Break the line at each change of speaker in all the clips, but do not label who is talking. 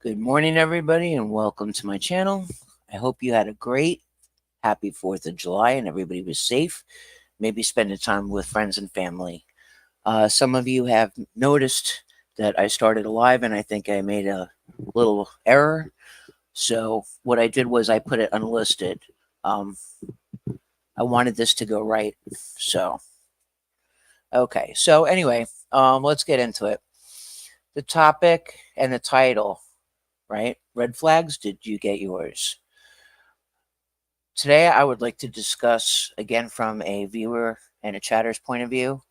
Good morning, everybody, and welcome to my channel. I hope you had a great, happy 4th of July and everybody was safe. Maybe spending time with friends and family. Some of you have noticed that I started a live and I think I made a little error. So, what I did was I put it unlisted. Um, I wanted this to go right. Okay. So, anyway, let's get into it. The topic and the title, right? Red flags. Did you get yours? Today, I would like to discuss, again, from a viewer and a chatter's point of view,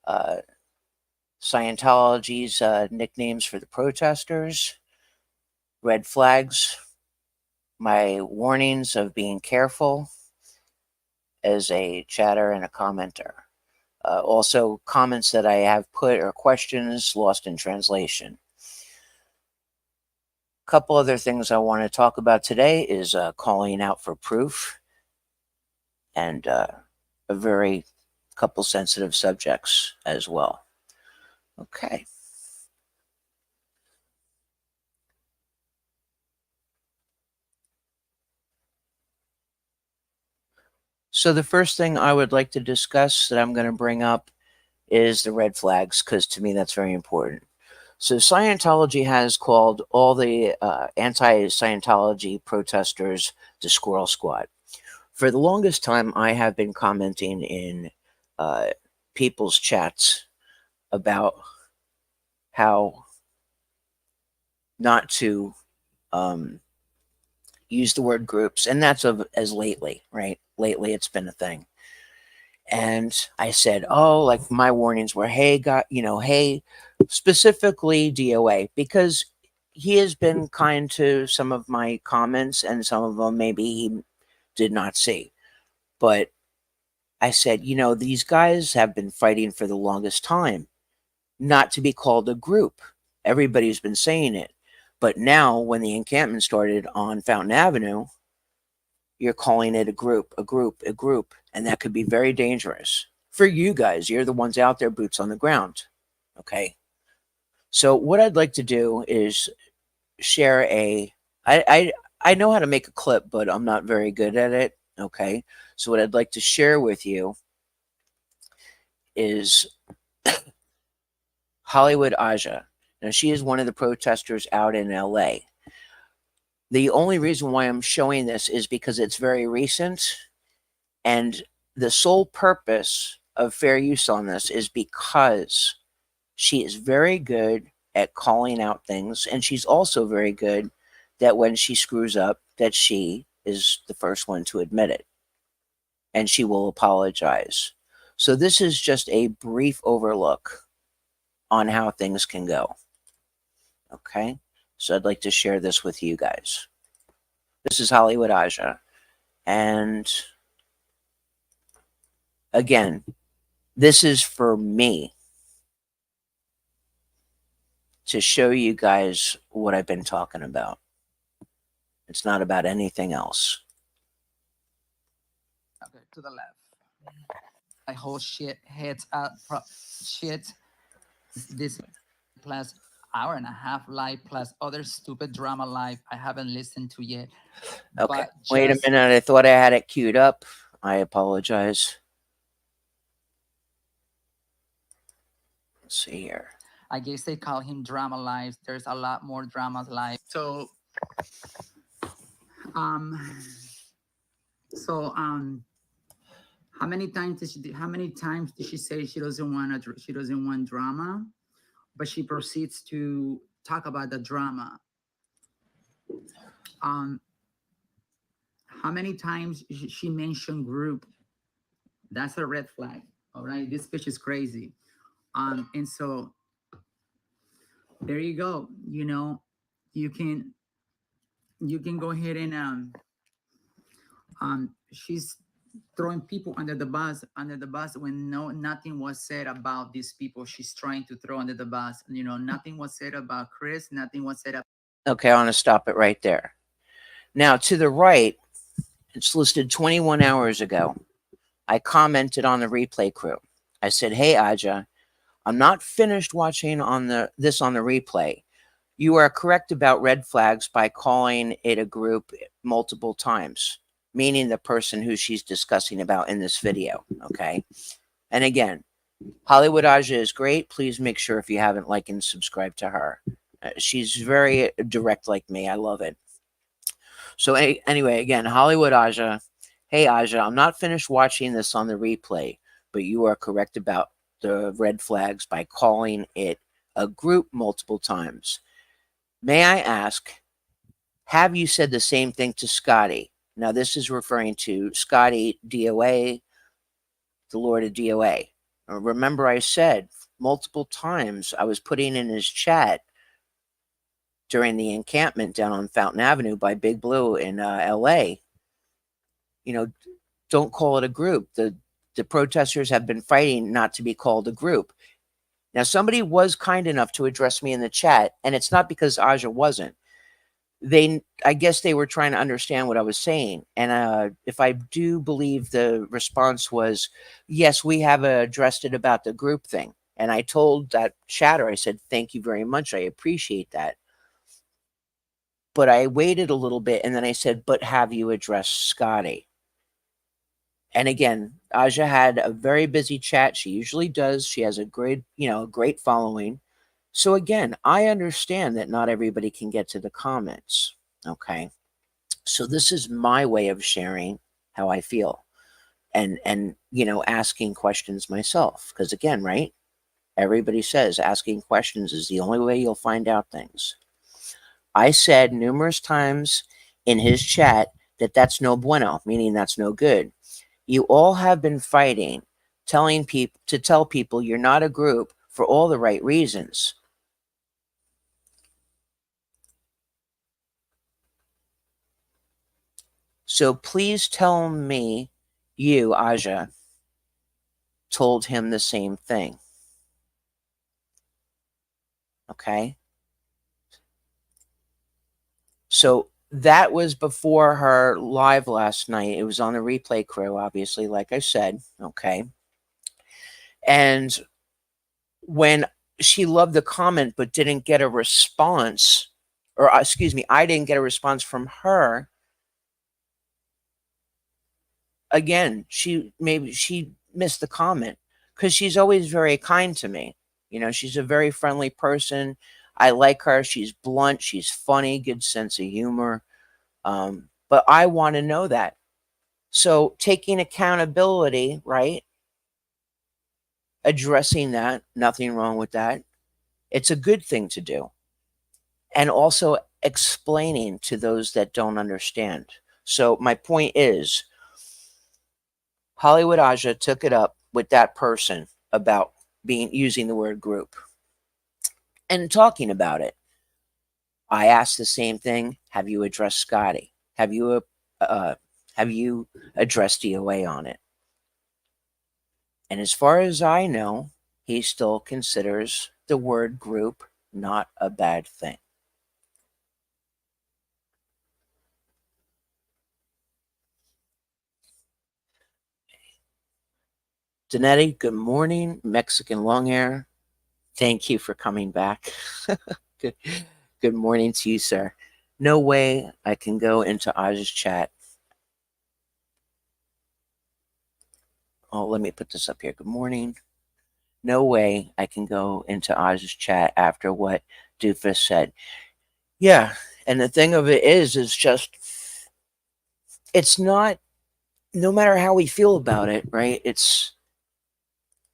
uh, Scientology's nicknames for the protesters, red flags, my warnings of being careful as a chatter and a commenter. Also, comments that I have put or questions lost in translation. A couple other things I want to talk about today is calling out for proof and a very couple sensitive subjects as well. Okay. So the first thing I would like to discuss that I'm going to bring up is the red flags, because to me that's very important. So Scientology has called all the anti-Scientology protesters the Squirrel Squad. For the longest time, I have been commenting in uh, people's chats about how not to use the word groups, and that's as lately, right? Lately, it's been a thing. And I said, oh, like my warnings were, hey, hey, specifically DOA, because he has been kind to some of my comments, and some of them maybe he did not see. But I said, these guys have been fighting for the longest time not to be called a group. Everybody's been saying it. But now, when the encampment started on Fountain Avenue, you're calling it a group, a group, a group. And that could be very dangerous for you guys. You're the ones out there, boots on the ground. Okay. So, what I'd like to do is share I know how to make a clip, but I'm not very good at it. Okay. So, what I'd like to share with you is Hollywood Aja. Now, she is one of the protesters out in LA. The only reason why I'm showing this is because it's very recent, and the sole purpose of fair use on this is because she is very good at calling out things, and she's also very good that when she screws up, that she is the first one to admit it, and she will apologize. So this is just a brief overlook on how things can go. Okay, so I'd like to share this with you guys. This is Hollywood Aja, and again, this is for me to show you guys what I've been talking about. It's not about anything else.
Okay, to the left. I hold shit heads up shit. This plus hour and a half live plus other stupid drama live I haven't listened to yet.
Okay,
But
wait a
just
minute. I thought I had it queued up. I apologize. Let's see here.
I guess they call him drama lives. There's a lot more dramas live. Um so how many times did she say she doesn't want drama, but she proceeds to talk about the drama. um how many times she mentioned group? That's a red flag. All right, this bitch is crazy. And so there you go. You can go ahead and she's throwing people under the bus when nothing was said about these people she's trying to throw under the bus. Nothing was said about Chris, nothing was said about.
Okay, I want to stop it right there. Now, to the right, it's listed 21 hours ago. I commented on the replay crew. I said, hey, Aja, I'm not finished watching on the replay. You are correct about red flags by calling it a group multiple times, meaning the person who she's discussing about in this video. Okay. And again, Hollywood Aja is great. Please make sure if you haven't liked and subscribed to her. She's very direct like me. I love it. So anyway, again, Hollywood Aja. Hey Aja, I'm not finished watching this on the replay, but you are correct about the red flags by calling it a group multiple times. May I ask, have you said the same thing to Scotty? Now, this is referring to Scotty DOA, the Lord of DOA. Remember, I said multiple times I was putting in his chat during the encampment down on Fountain Avenue by Big Blue in LA. You know, don't call it a group. The protesters have been fighting not to be called a group. Now, somebody was kind enough to address me in the chat, and it's not because Aja wasn't. I guess they were trying to understand what I was saying. And if I do believe the response was, yes, we have addressed it about the group thing. And I told that chatter, I said, thank you very much. I appreciate that. But I waited a little bit and then I said, but have you addressed Scotty? And again, Aja had a very busy chat. She usually does. She has a great following. So again, I understand that not everybody can get to the comments. Okay. So this is my way of sharing how I feel and asking questions myself. Because again, right? Everybody says asking questions is the only way you'll find out things. I said numerous times in his chat that that's no bueno, meaning that's no good. You all have been fighting, tell people you're not a group for all the right reasons. So please tell me you, Aja, told him the same thing. Okay? So that was before her live last night. It was on the replay crew, obviously, like I said. Okay? And when she loved the comment but didn't get a response, or excuse me, I didn't get a response from her, again, she missed the comment because she's always very kind to me. She's a very friendly person. I like her. She's blunt. She's funny, good sense of humor. But I want to know that. So taking accountability, right? Addressing that, nothing wrong with that. It's a good thing to do. And also explaining to those that don't understand. So my point is, Hollywood Aja took it up with that person about using the word group and talking about it. I asked the same thing. Have you addressed Scotty? Have you addressed DOA on it? And as far as I know, he still considers the word group not a bad thing. Danetti, good morning. Mexican long hair. Thank you for coming back. Good morning to you, sir. No way I can go into Aja's chat. Oh, let me put this up here. Good morning. No way I can go into Aja's chat after what Doofus said. Yeah, and the thing of it is just, it's not, no matter how we feel about it, right?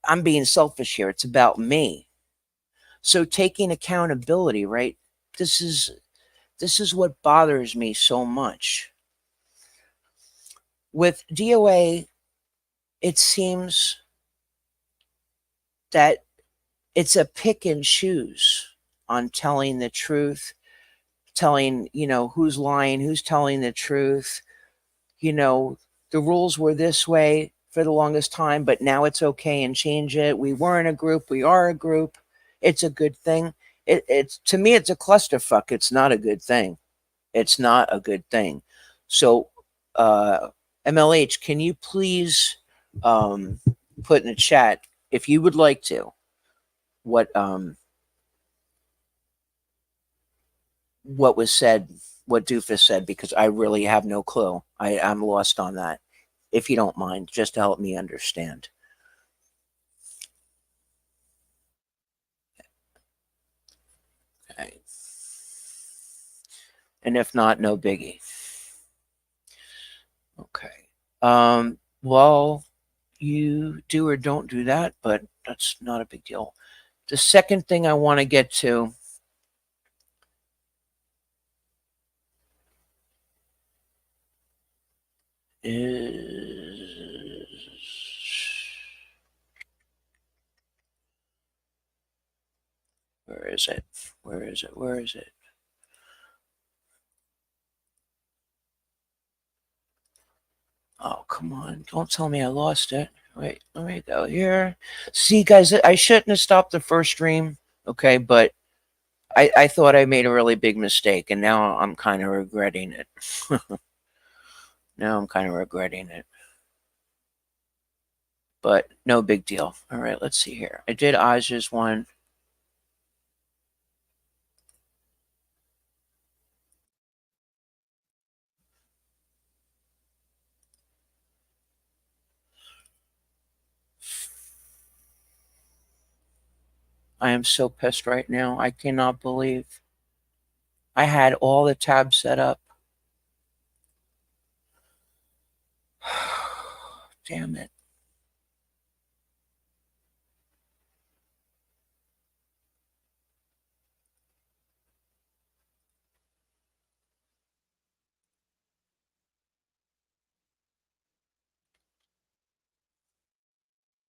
I'm being selfish here. It's about me. So taking accountability, right? This is what bothers me so much. With DOA, it seems that it's a pick and choose on telling the truth, telling, who's lying, who's telling the truth. The rules were this way for the longest time, but now it's okay and change it. We weren't a group. We are a group. It's a good thing. It's to me, it's a clusterfuck. It's not a good thing. It's not a good thing. So, MLH, can you please put in the chat, if you would like to, what what was said, what Doofus said, because I really have no clue. I'm lost on that. If you don't mind, just to help me understand. Okay. And if not, no biggie. Okay. Well, you do or don't do that, but that's not a big deal. The second thing I want to get to is where is it? Where is it? Where is it? Oh, come on. Don't tell me I lost it. Wait, let me go here. See, guys, I shouldn't have stopped the first stream. Okay, but I thought I made a really big mistake, and now I'm kind of regretting it. Now I'm kind of regretting it. But no big deal. All right, let's see here. I did Aja's one. I am so pissed right now. I cannot believe I had all the tabs set up. Damn it.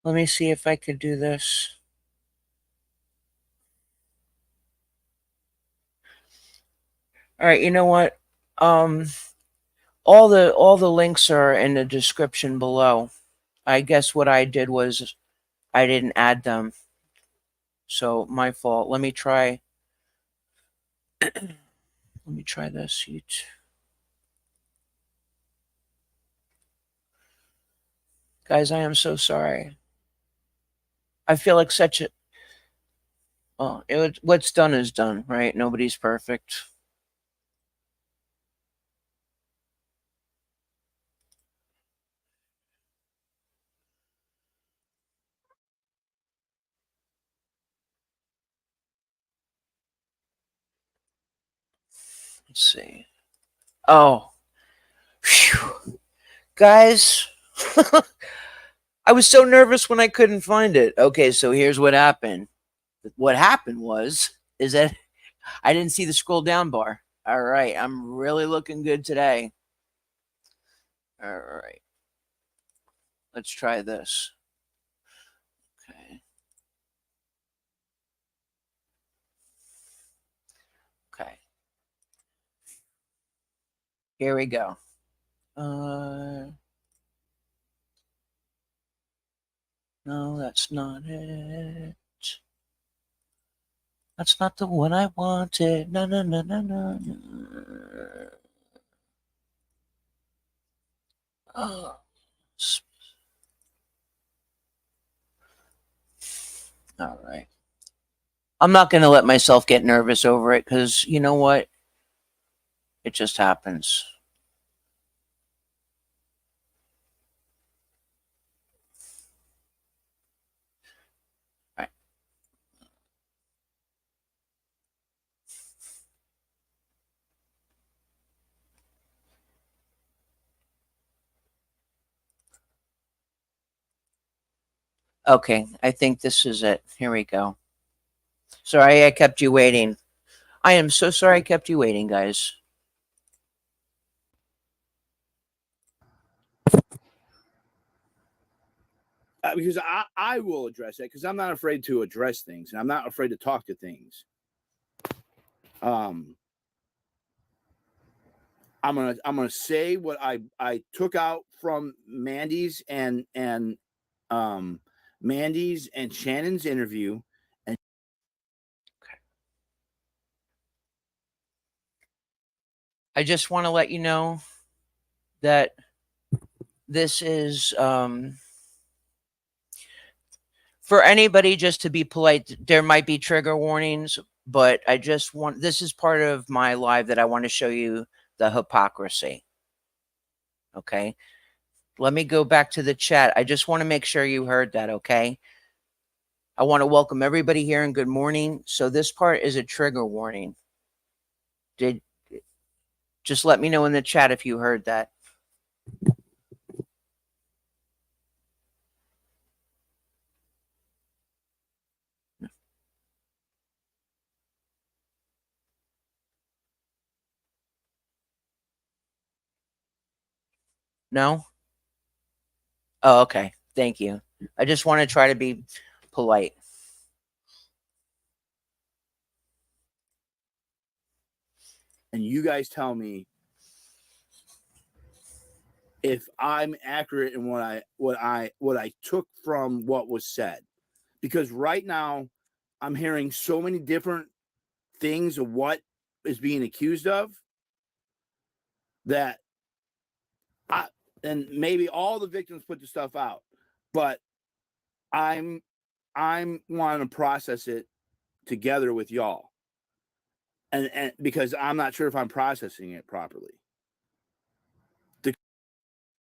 Let me see if I could do this. All right, you know what? All the links are in the description below. I guess what I did was I didn't add them. So my fault. Let me try this. Guys, I am so sorry. I feel like such a what's done is done, right? Nobody's perfect. Let's see. Oh, phew. Guys, I was so nervous when I couldn't find it. Okay, so here's what happened. What happened is that I didn't see the scroll down bar. All right, I'm really looking good today. All right, let's try this. Okay. Okay. Here we go. No, that's not it. That's not the one I wanted. No, no, no, no, no, no. Oh. All right. I'm not going to let myself get nervous over it because you know what? It just happens. All right. Okay, I think this is it. Here we go. Sorry I kept you waiting. I am so sorry I kept you waiting, guys.
Because I will address it because I'm not afraid to address things and I'm not afraid to talk to things. I'm gonna say what I took out from Mandy's and Mandy's and Shannon's interview. And
I just want to let you know that this is for anybody, just to be polite, there might be trigger warnings. but I just want, this is part of my live that I want to show you the hypocrisy. Okay. Let me go back to the chat. I just want to make sure you heard that. Okay. I want to welcome everybody here and good morning. So this part is a trigger warning. Just let me know in the chat if you heard that. No? Oh, okay. Thank you. I just want to try to be polite.
And you guys tell me if I'm accurate in what I took from what was said. Because right now I'm hearing so many different things of what is being accused of that and maybe all the victims put the stuff out, but I'm wanting to process it together with y'all. And because I'm not sure if I'm processing it properly to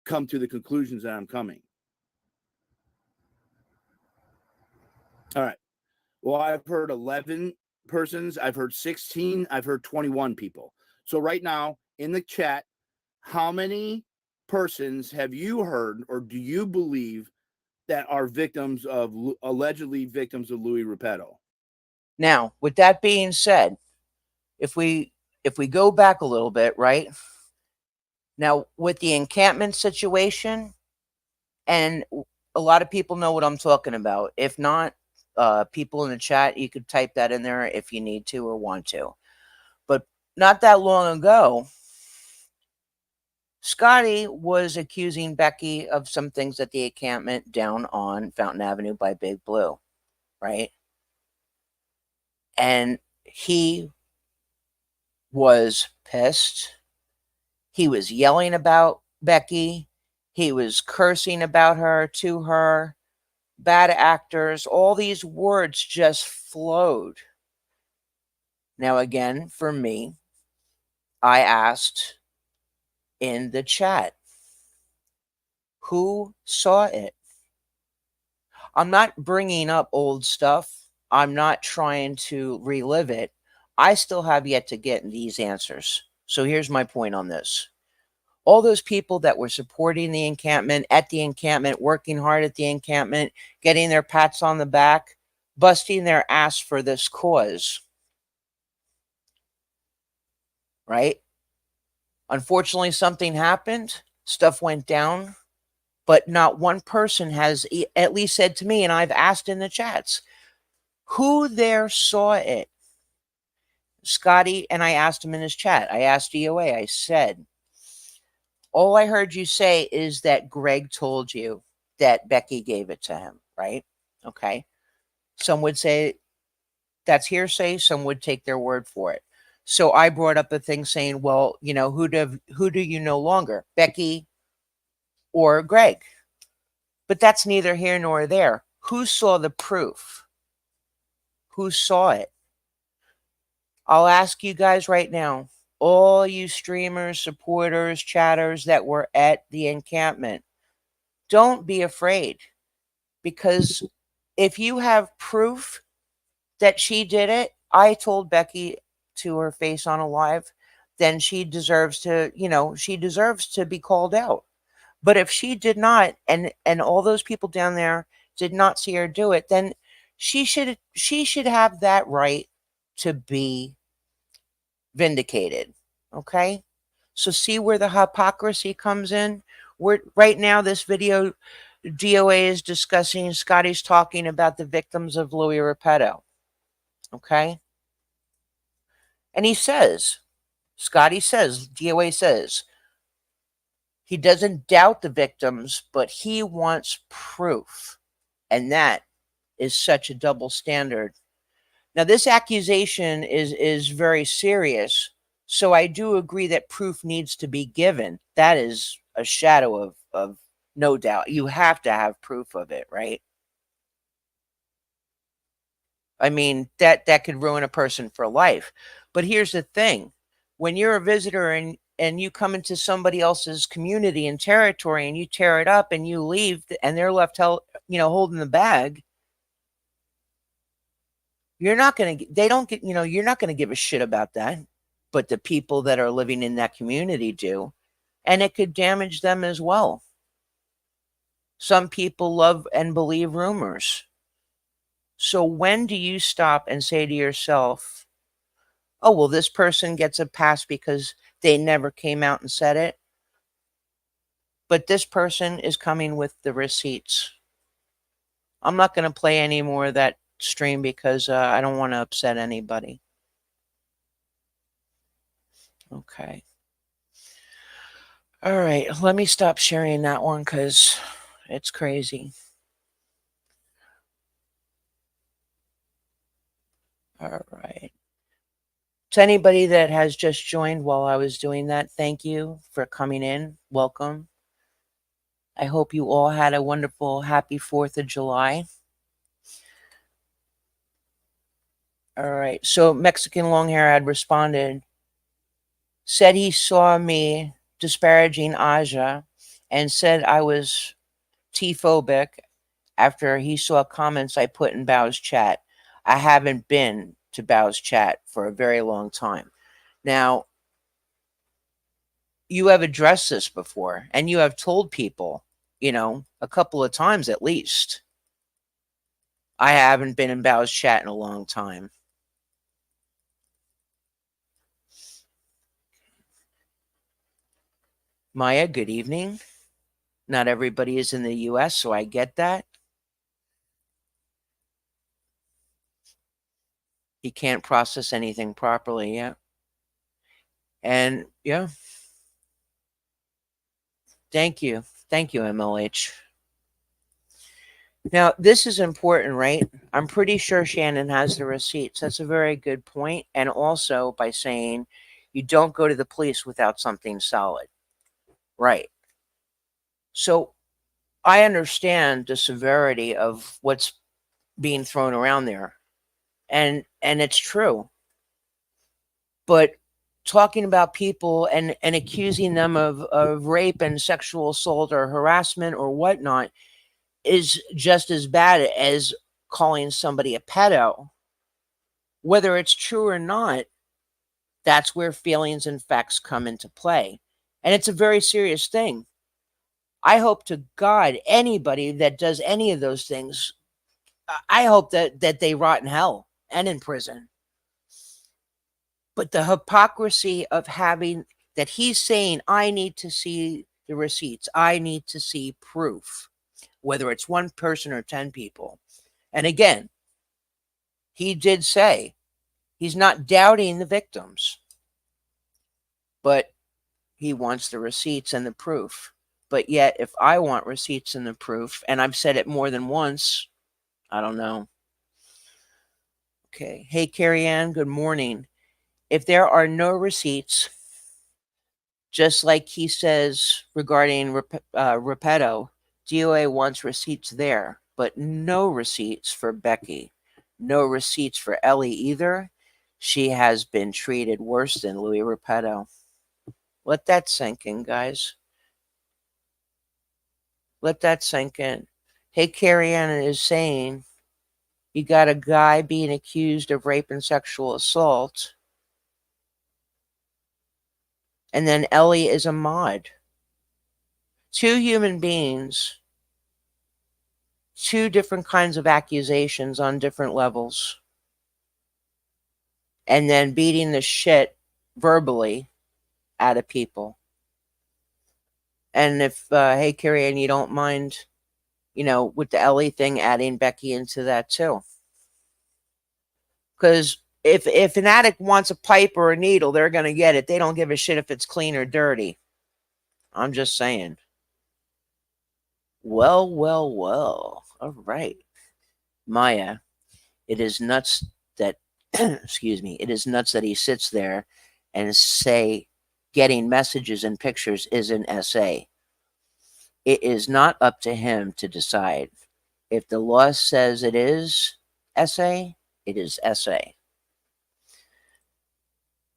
come to the conclusions that I'm coming. All right. Well, I've heard 11 persons. I've heard 16. I've heard 21 people. So right now in the chat, how many persons have you heard or do you believe that are victims of allegedly victims of Louis Repetto?
Now, with that being said, if we go back a little bit, right? Now, with the encampment situation, and a lot of people know what I'm talking about. If not, people in the chat, you could type that in there if you need to or want to. But not that long ago, Scotty was accusing Becky of some things at the encampment down on Fountain Avenue by Big Blue, right? And he was pissed. He was yelling about Becky. He was cursing about her, to her, bad actors. All these words just flowed. Now, again, for me, I asked in the chat, who saw it? I'm not bringing up old stuff. I'm not trying to relive it. I still have yet to get these answers. So here's my point on this. All those people that were supporting the encampment, at the encampment, working hard at the encampment, getting their pats on the back, busting their ass for this cause, right? Unfortunately, something happened. Stuff went down. But not one person has at least said to me, and I've asked in the chats, who there saw it? Scotty, and I asked him in his chat. I asked DOA. I said, all I heard you say is that Greg told you that Becky gave it to him, right? Okay. Some would say that's hearsay. Some would take their word for it. So I brought up a thing saying, well, you know, who do you know longer, Becky or Greg? But that's neither here nor there. Who saw the proof? Who saw it? I'll ask you guys right now, all you streamers, supporters, chatters that were at the encampment, don't be afraid, because if you have proof that she did it, I told Becky to her face on a live, then she deserves to, you know, she deserves to be called out. But if she did not, and all those people down there did not see her do it, then she should have that right to be vindicated. Okay? So see where the hypocrisy comes in? We're right now, this video, DOA is discussing, Scotty's talking about the victims of Louis Repetto. Okay? And he says, Scotty says, DOA says, he doesn't doubt the victims, but he wants proof. And that is such a double standard. Now, this accusation is very serious. So I do agree that proof needs to be given. That is a shadow of no doubt. You have to have proof of it, right? I mean, that could ruin a person for life. But here's the thing. When you're a visitor and you come into somebody else's community and territory and you tear it up and you leave and they're left holding the bag, you're not going to they don't get, you're not going to give a shit about that. But the people that are living in that community do, and it could damage them as well. Some people love and believe rumors. So when do you stop and say to yourself, oh, well, this person gets a pass because they never came out and said it, but this person is coming with the receipts. I'm not going to play any more of that stream because I don't want to upset anybody. Okay. All right, let me stop sharing that one because it's crazy. All right. To anybody that has just joined while I was doing that, thank you for coming in. Welcome. I hope you all had a wonderful, happy 4th of July. All right. So Mexican Longhair had responded, said he saw me disparaging Aja and said I was T-phobic after he saw comments I put in Bao's chat. I haven't been to Bao's chat for a very long time. Now, you have addressed this before and you have told people, a couple of times at least, I haven't been in Bao's chat in a long time. Maya, good evening. Not everybody is in the US, so I get that. He can't process anything properly yet. And yeah. Thank you. Thank you, MLH. Now, this is important, right? I'm pretty sure Shannon has the receipts. That's a very good point. And also by saying you don't go to the police without something solid. Right. So I understand the severity of what's being thrown around there. And it's true. But talking about people and accusing them of rape and sexual assault or harassment or whatnot is just as bad as calling somebody a pedo. Whether it's true or not, that's where feelings and facts come into play. And it's a very serious thing. I hope to God anybody that does any of those things, I hope that they rot in hell and in prison. But the hypocrisy of having that he's saying, I need to see the receipts, I need to see proof, whether it's one person or 10 people. And again, he did say he's not doubting the victims, but he wants the receipts and the proof. But yet, if I want receipts and the proof, and I've said it more than once, I don't know. Okay. Hey, Carrie Ann, good morning. If there are no receipts, just like he says regarding Repetto, DOA wants receipts there, but no receipts for Becky. No receipts for Ellie either. She has been treated worse than Louis Repetto. Let that sink in, guys. Let that sink in. Hey, Carrie Ann is saying you got a guy being accused of rape and sexual assault, and then Ellie is a mod. Two human beings, two different kinds of accusations on different levels, and then beating the shit verbally out of people. And if, hey, Carrie Ann, you don't mind, with the Ellie thing, adding Becky into that too. Because if an addict wants a pipe or a needle, they're going to get it. They don't give a shit if it's clean or dirty. I'm just saying. Well. All right. Maya, it is nuts that, excuse me, it is nuts that he sits there and say getting messages and pictures is an essay. It is not up to him to decide. If the law says it is essay, It is SA.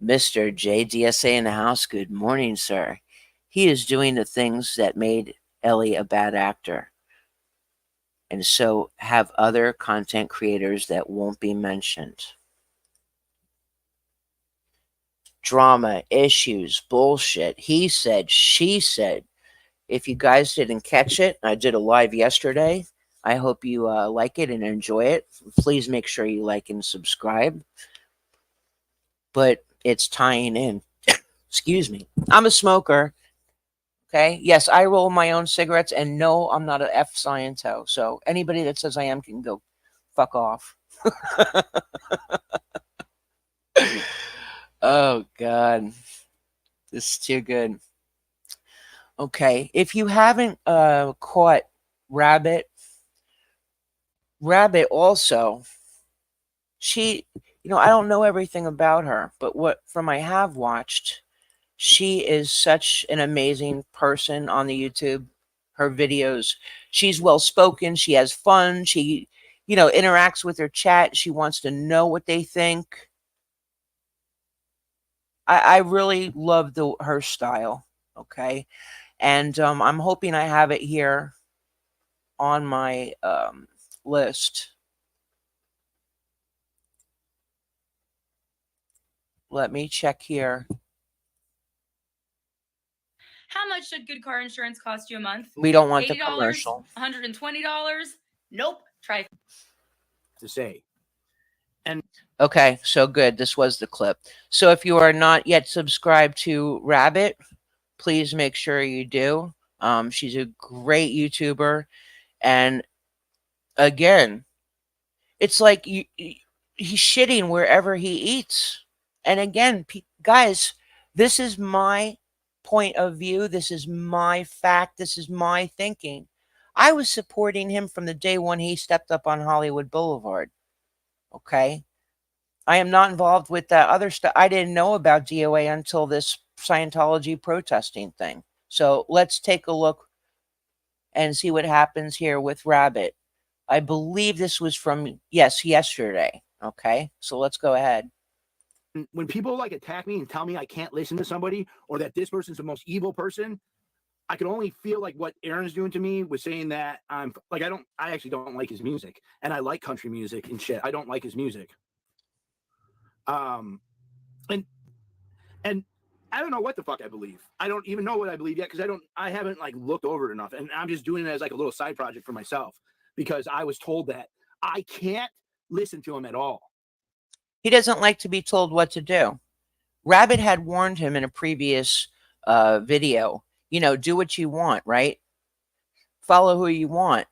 Mr. JDSA in the house, good morning, sir. He is doing the things that made Ellie a bad actor. And so have other content creators that won't be mentioned. Drama, issues, bullshit. He said, she said. If you guys didn't catch it, I did a live yesterday. I hope you like it and enjoy it. Please make sure you like and subscribe. But it's tying in. Excuse me. I'm a smoker. Okay. Yes, I roll my own cigarettes, and no, I'm not an F Sciento. So anybody that says I am can go fuck off. Oh God, this is too good. Okay, if you haven't caught Rabbit also, she, I don't know everything about her, but what from I have watched, she is such an amazing person on the YouTube. Her videos, she's well spoken, she has fun, she, interacts with her chat, she wants to know what they think. I really love her style. Okay. And I'm hoping I have it here on my list. Let me check here.
How much should good car insurance cost you a month?
We don't want the
$80?
commercial.
$120? Nope. Try
To say.
Okay, so good. This was the clip. So if you are not yet subscribed to Rabbit, please make sure you do. She's a great YouTuber. And again, it's like he's shitting wherever he eats. And again, guys, this is my point of view. This is my fact. This is my thinking. I was supporting him from the day when he stepped up on Hollywood Boulevard. Okay. I am not involved with that other stuff. I didn't know about DOA until this Scientology protesting thing. So let's take a look and see what happens here with Rabbit. I believe this was from, yesterday. Okay, so let's go ahead.
When people like attack me and tell me I can't listen to somebody or that this person's the most evil person, I can only feel like what Aaron's doing to me was saying that I'm like, I actually don't like his music, and I like country music and shit. I don't like his music. And I don't know what the fuck I believe. I don't even know what I believe yet because I haven't like looked over it enough, and I'm just doing it as like a little side project for myself because I was told that I can't listen to him at all.
He doesn't like to be told what to do. Rabbit had warned him in a previous video, do what you want, right? Follow who you want.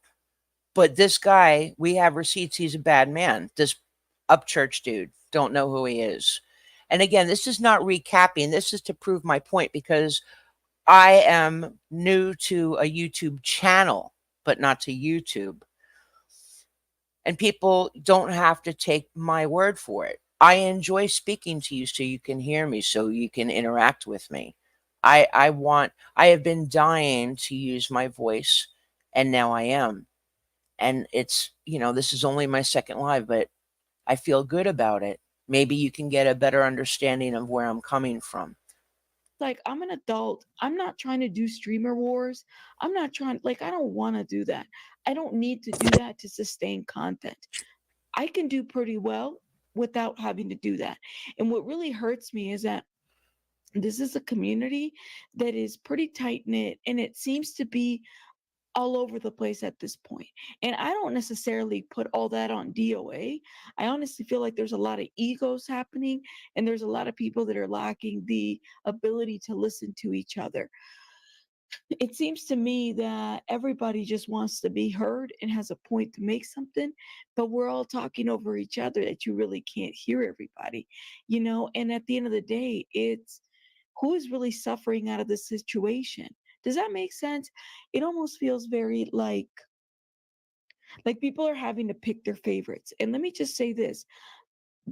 But this guy, we have receipts, he's a bad man. This Upchurch dude, don't know who he is. And again, this is not recapping. This is to prove my point because I am new to a YouTube channel, but not to YouTube. And people don't have to take my word for it. I enjoy speaking to you so you can hear me, so you can interact with me. I have been dying to use my voice, and now I am. And it's, this is only my second live, but I feel good about it. Maybe you can get a better understanding of where I'm coming from.
Like, I'm an adult. I'm not trying to do streamer wars. I'm not trying, I don't want to do that. I don't need to do that to sustain content. I can do pretty well without having to do that. And what really hurts me is that this is a community that is pretty tight knit, and it seems to be all over the place at this point. And I don't necessarily put all that on DOA. I honestly feel like there's a lot of egos happening, and there's a lot of people that are lacking the ability to listen to each other. It seems to me that everybody just wants to be heard and has a point to make something, but we're all talking over each other that you really can't hear everybody, and at the end of the day, it's who is really suffering out of this situation. Does that make sense? It almost feels very like people are having to pick their favorites. And let me just say this,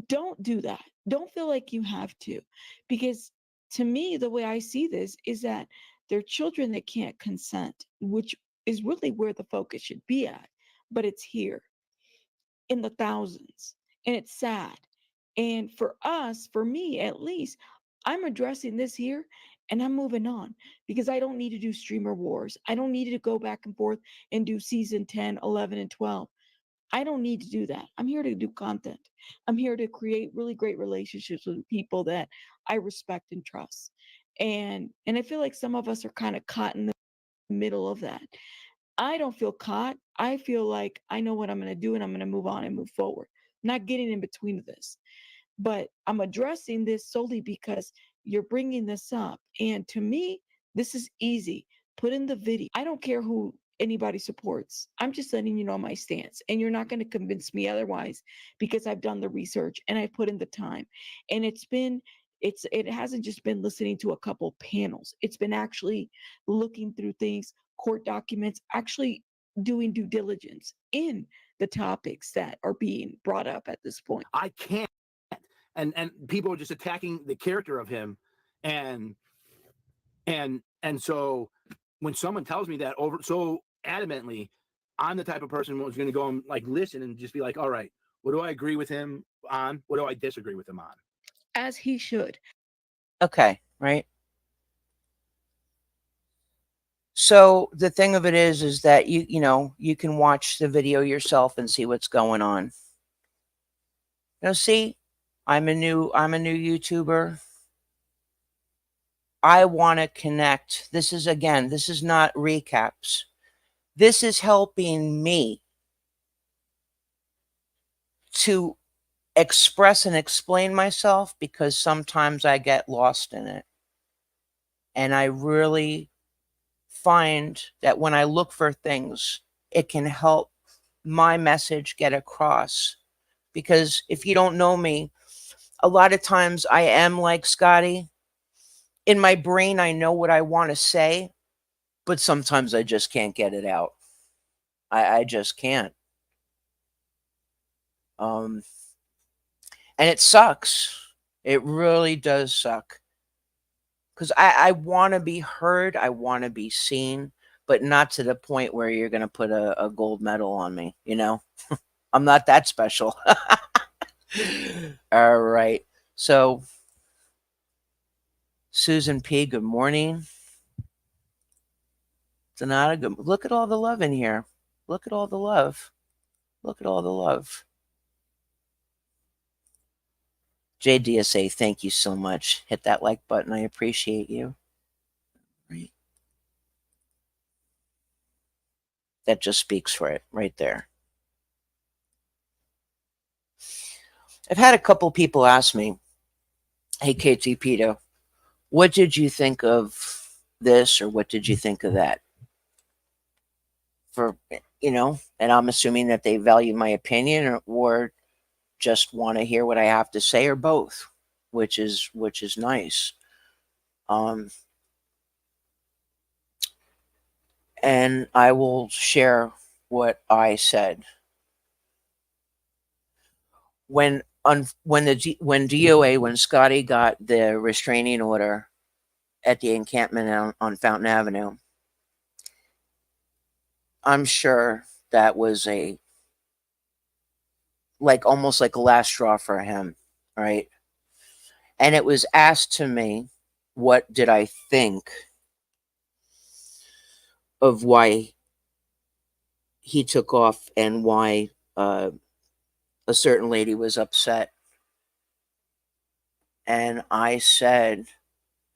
don't do that. Don't feel like you have to, because to me, the way I see this is that they're children that can't consent, which is really where the focus should be at, but it's here in the thousands. and it's sad. And for us, for me at least, I'm addressing this here and I'm moving on because I don't need to do streamer wars. I don't need to go back and forth and do season 10, 11, and 12. I don't need to do that. I'm here to do content. I'm here to create really great relationships with people that I respect and trust. And I feel like some of us are kind of caught in the middle of that. I don't feel caught. I feel like I know what I'm going to do and I'm going to move on and move forward. Not getting in between of this. But I'm addressing this solely because you're bringing this up. And to me, this is easy. Put in the video. I don't care who anybody supports. I'm just letting you know my stance. And you're not going to convince me otherwise because I've done the research and I put in the time. And it hasn't just been listening to a couple panels. It's been actually looking through things, court documents, actually doing due diligence in the topics that are being brought up at this point.
I can't. And people are just attacking the character of him, and so when someone tells me that over so adamantly, I'm the type of person who's going to go and like listen and just be like, all right, what do I agree with him on? What do I disagree with him on?
As he should.
Okay, right? So the thing of it is that you know, you can watch the video yourself and see what's going on. Now, see, I'm a new YouTuber. I want to connect. This is not recaps. This is helping me to express and explain myself because sometimes I get lost in it. And I really find that when I look for things, it can help my message get across. Because if you don't know me, a lot of times I am like Scotty. In my brain, I know what I want to say, but sometimes I just can't get it out. I just can't. And it sucks. It really does suck. Because I want to be heard. I want to be seen, but not to the point where you're going to put a gold medal on me, you know? I'm not that special. All right. So, Susan P., good morning. Donata, good. Look at all the love in here. Look at all the love. Look at all the love. JDSA, thank you so much. Hit that like button. I appreciate you. Right. That just speaks for it right there. I've had a couple people ask me, hey, KT Pito, what did you think of this or what did you think of that? For, you know, and I'm assuming that they value my opinion or just want to hear what I have to say or both, which is nice. And I will share what I said. When DOA, when Scotty got the restraining order at the encampment on Fountain Avenue, I'm sure that was almost like a last straw for him, right? And it was asked to me, what did I think of why he took off and why a certain lady was upset. And I said,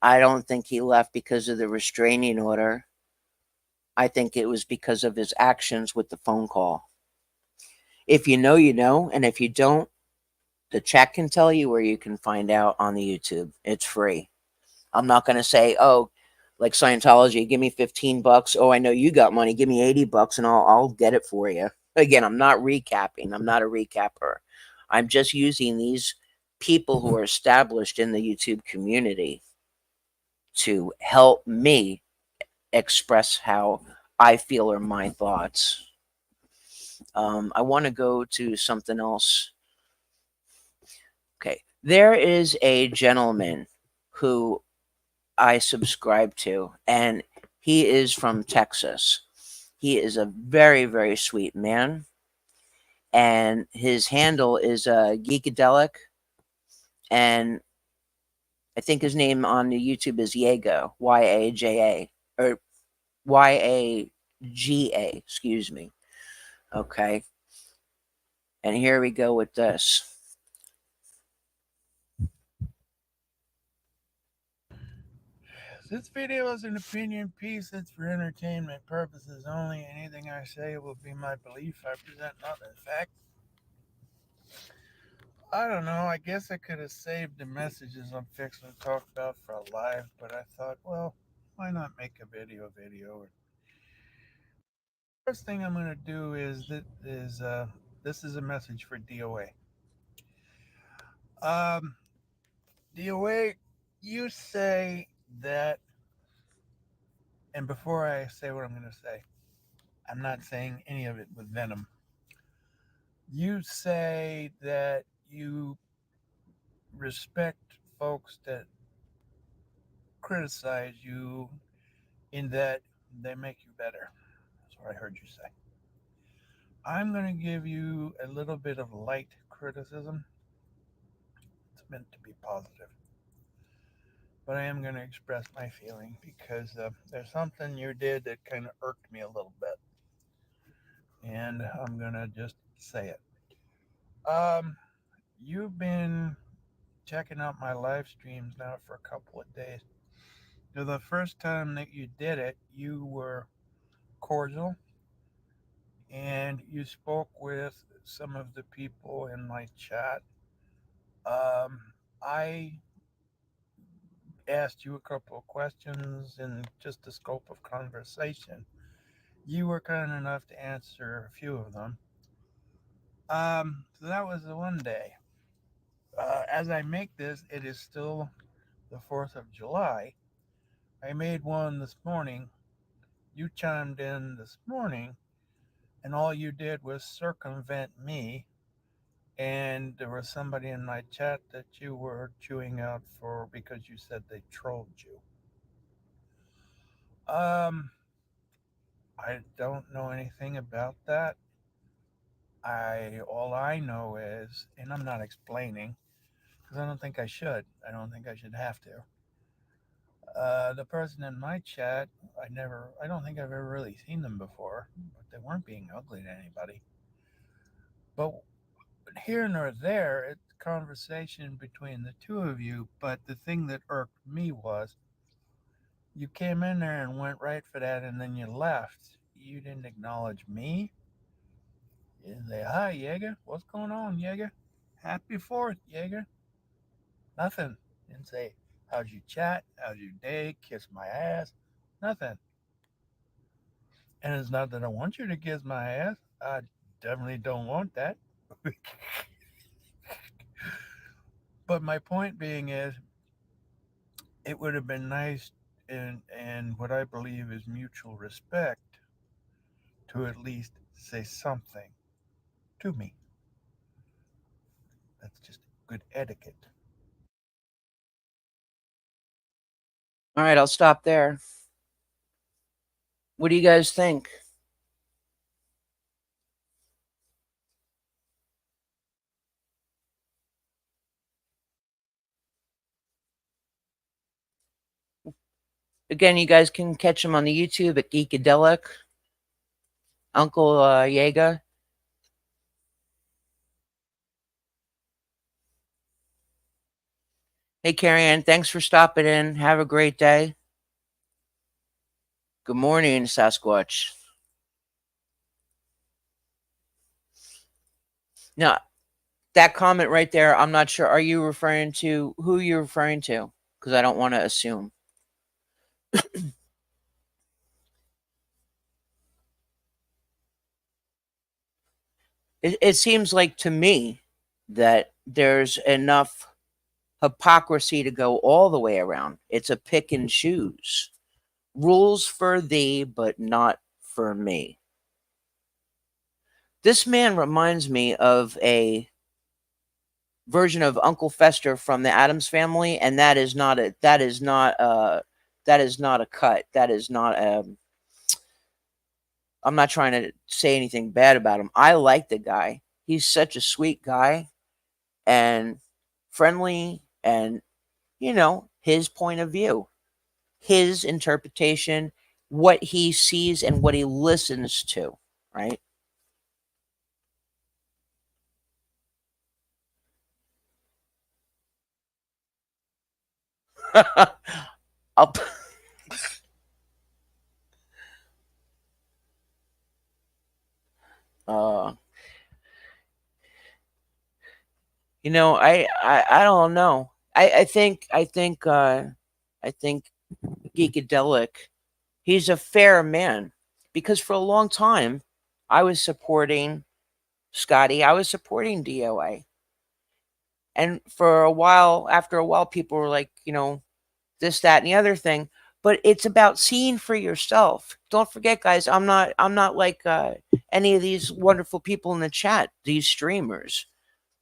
I don't think he left because of the restraining order. I think it was because of his actions with the phone call. If you know, you know. And if you don't, the chat can tell you, or you can find out on the YouTube. It's free. I'm not going to say, oh, like Scientology, give me $15. Oh, I know you got money. Give me $80 and I'll get it for you. Again, I'm not recapping. I'm not a recapper. I'm just using these people who are established in the YouTube community to help me express how I feel or my thoughts. I want to go to something else. Okay. There is a gentleman who I subscribe to, and he is from Texas. He is a very, very sweet man. and his handle is Geekadelic, and I think his name on the YouTube is Yaga, Yaja, or Yaga, excuse me. Okay. And here we go with this.
This video is an opinion piece. It's for entertainment purposes only. Anything I say will be my belief. I present nothing fact. I don't know. I guess I could have saved the messages I'm fixing to talk about for a live, but I thought, well, why not make a video? First thing I'm going to do is this is a message for DOA. DOA, you say that, and before I say what I'm going to say, I'm not saying any of it with venom. You say that you respect folks that criticize you in that they make you better. That's what I heard you say. I'm going to give you a little bit of light criticism. It's meant to be positive. But I am going to express my feeling because there's something you did that kind of irked me a little bit. And I'm going to just say it. You've been checking out my live streams now for a couple of days. So the first time that you did it, you were cordial and you spoke with some of the people in my chat. I asked you a couple of questions in just the scope of conversation. You were kind enough to answer a few of them. So that was the one day. As I make this, it is still the 4th of July. I made one this morning. You chimed in this morning, and all you did was circumvent me. And there was somebody in my chat that you were chewing out for because you said they trolled you. I don't know anything about that. All I know is, and I'm not explaining because I don't think I should. I don't think I should have to. The person in my chat, I don't think I've ever really seen them before, but they weren't being ugly to anybody. But here nor there, it's a conversation between the two of you. But the thing that irked me was you came in there and went right for that, and then you left. You didn't acknowledge me. You didn't say, hi, Jaeger. What's going on, Jaeger? Happy 4th, Jaeger. Nothing. Didn't say, how'd you chat? How's your day? Kiss my ass. Nothing. And it's not that I want you to kiss my ass. I definitely don't want that. But my point being is, it would have been nice and what I believe is mutual respect to at least say something to me. That's just good etiquette.
All right, I'll stop there. What do you guys think? Again, you guys can catch him on the YouTube at Geekadelic. Uncle Yaga. Hey, Carrie Ann, thanks for stopping in. Have a great day. Good morning, Sasquatch. Now, that comment right there, I'm not sure. Are you referring to who you're referring to? Because I don't want to assume. It seems like to me that there's enough hypocrisy to go all the way around. It's a pick and choose. Rules for thee, but not for me. This man reminds me of a version of Uncle Fester from the Addams Family, and that is not a cut. That is not I'm not trying to say anything bad about him. I like the guy. He's such a sweet guy and friendly, and his point of view, his interpretation, what he sees and what he listens to, right? I'll, uh, I don't know. I think Geekadelic, he's a fair man, because for a long time I was supporting Scotty. I was supporting DOA. And after a while, people were like, this, that, and the other thing. But it's about seeing for yourself. Don't forget, guys, I'm not like any of these wonderful people in the chat, these streamers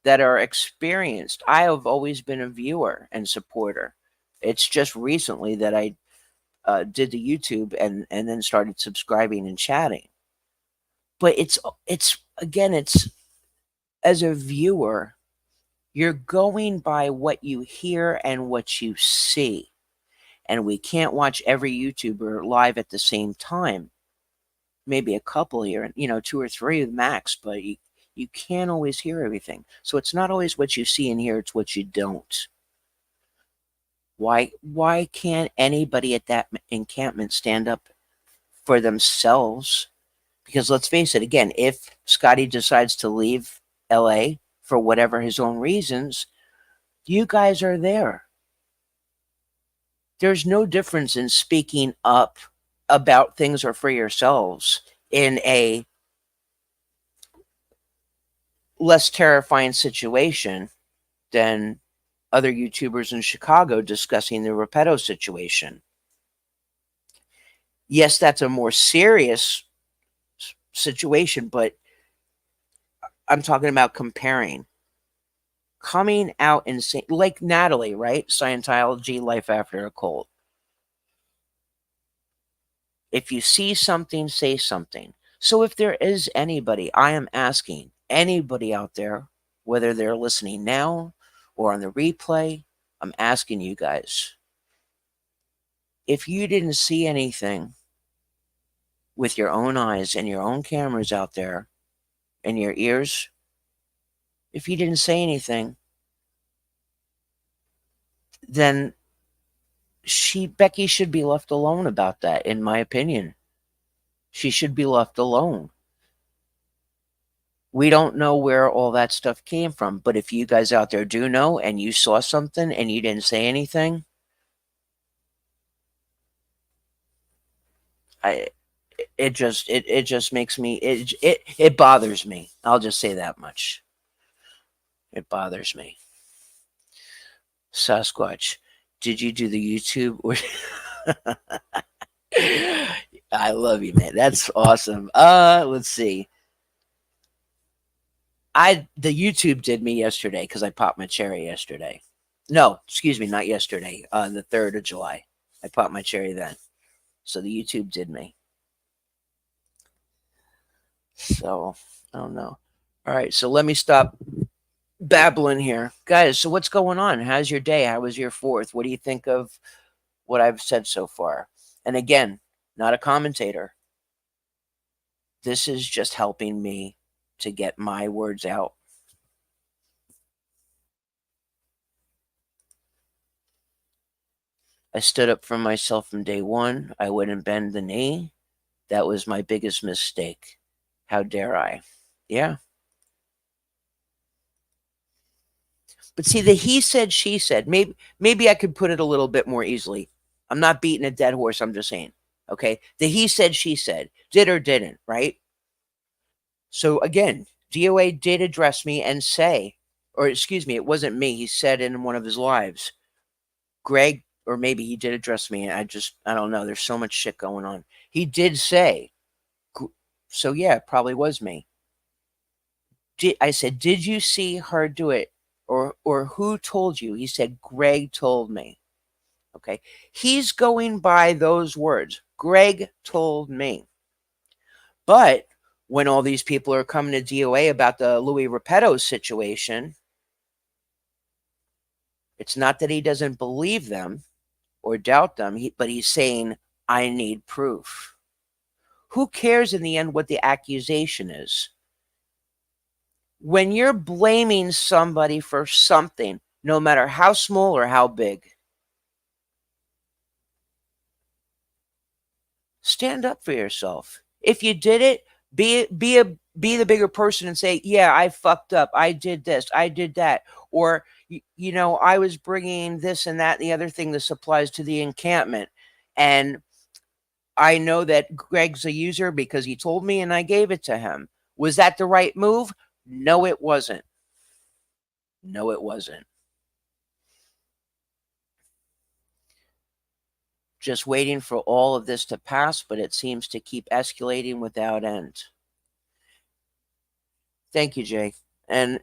that are experienced. I have always been a viewer and supporter. It's just recently that I did the YouTube and then started subscribing and chatting. But it's again, it's as a viewer, you're going by what you hear and what you see. And we can't watch every YouTuber live at the same time. Maybe a couple here, 2 or 3 max, but you can't always hear everything. So it's not always what you see and hear, it's what you don't. Why can't anybody at that encampment stand up for themselves? Because let's face it, again, if Scotty decides to leave LA for whatever his own reasons, you guys are there. There's no difference in speaking up about things or for yourselves in a less terrifying situation than other YouTubers in Chicago discussing the Repetto situation. Yes, that's a more serious situation, but I'm talking about comparing. Coming out and saying, like Natalie, right? Scientology, life after a cult. If you see something, say something. So if there is anybody, I am asking anybody out there, whether they're listening now or on the replay, I'm asking you guys, if you didn't see anything with your own eyes and your own cameras out there and your ears, if you didn't say anything, then Becky should be left alone about that, in my opinion. She should be left alone. We don't know where all that stuff came from, but if you guys out there do know and you saw something and you didn't say anything, it just makes me, it bothers me. I'll just say that much. It bothers me. Sasquatch, did you do the YouTube or I love you, man. That's awesome. Let's see. The YouTube did me yesterday because I popped my cherry yesterday. No, excuse me, not yesterday. On the 3rd of July. I popped my cherry then. So the YouTube did me. So I don't know. All right, so let me stop babbling here. Guys, so what's going on? How's your day? How was your 4th? What do you think of what I've said so far? And again, not a commentator. This is just helping me to get my words out. I stood up for myself from day one. I wouldn't bend the knee. That was my biggest mistake. How dare I? Yeah. But see, the he said, she said, maybe I could put it a little bit more easily. I'm not beating a dead horse. I'm just saying. Okay. The he said, she said, did or didn't, right? So again, DOA did address me and say, or excuse me, it wasn't me. He said in one of his lives, Greg, or maybe he did address me. I don't know. There's so much shit going on. He did say, so yeah, it probably was me. I said, did you see her do it? Or who told you? He said, Greg told me. Okay. He's going by those words. Greg told me. But when all these people are coming to DOA about the Louis Repetto situation, it's not that he doesn't believe them or doubt them, but he's saying, I need proof. Who cares in the end what the accusation is? When you're blaming somebody for something, no matter how small or how big, stand up for yourself. If you did it, be the bigger person and say, yeah, I fucked up. I did this. I did that. Or, you know, I was bringing this and that and the other thing, the supplies to the encampment. And I know that Greg's a user because he told me and I gave it to him. Was that the right move? No, it wasn't. No, it wasn't. Just waiting for all of this to pass, but it seems to keep escalating without end. Thank you, Jay. And,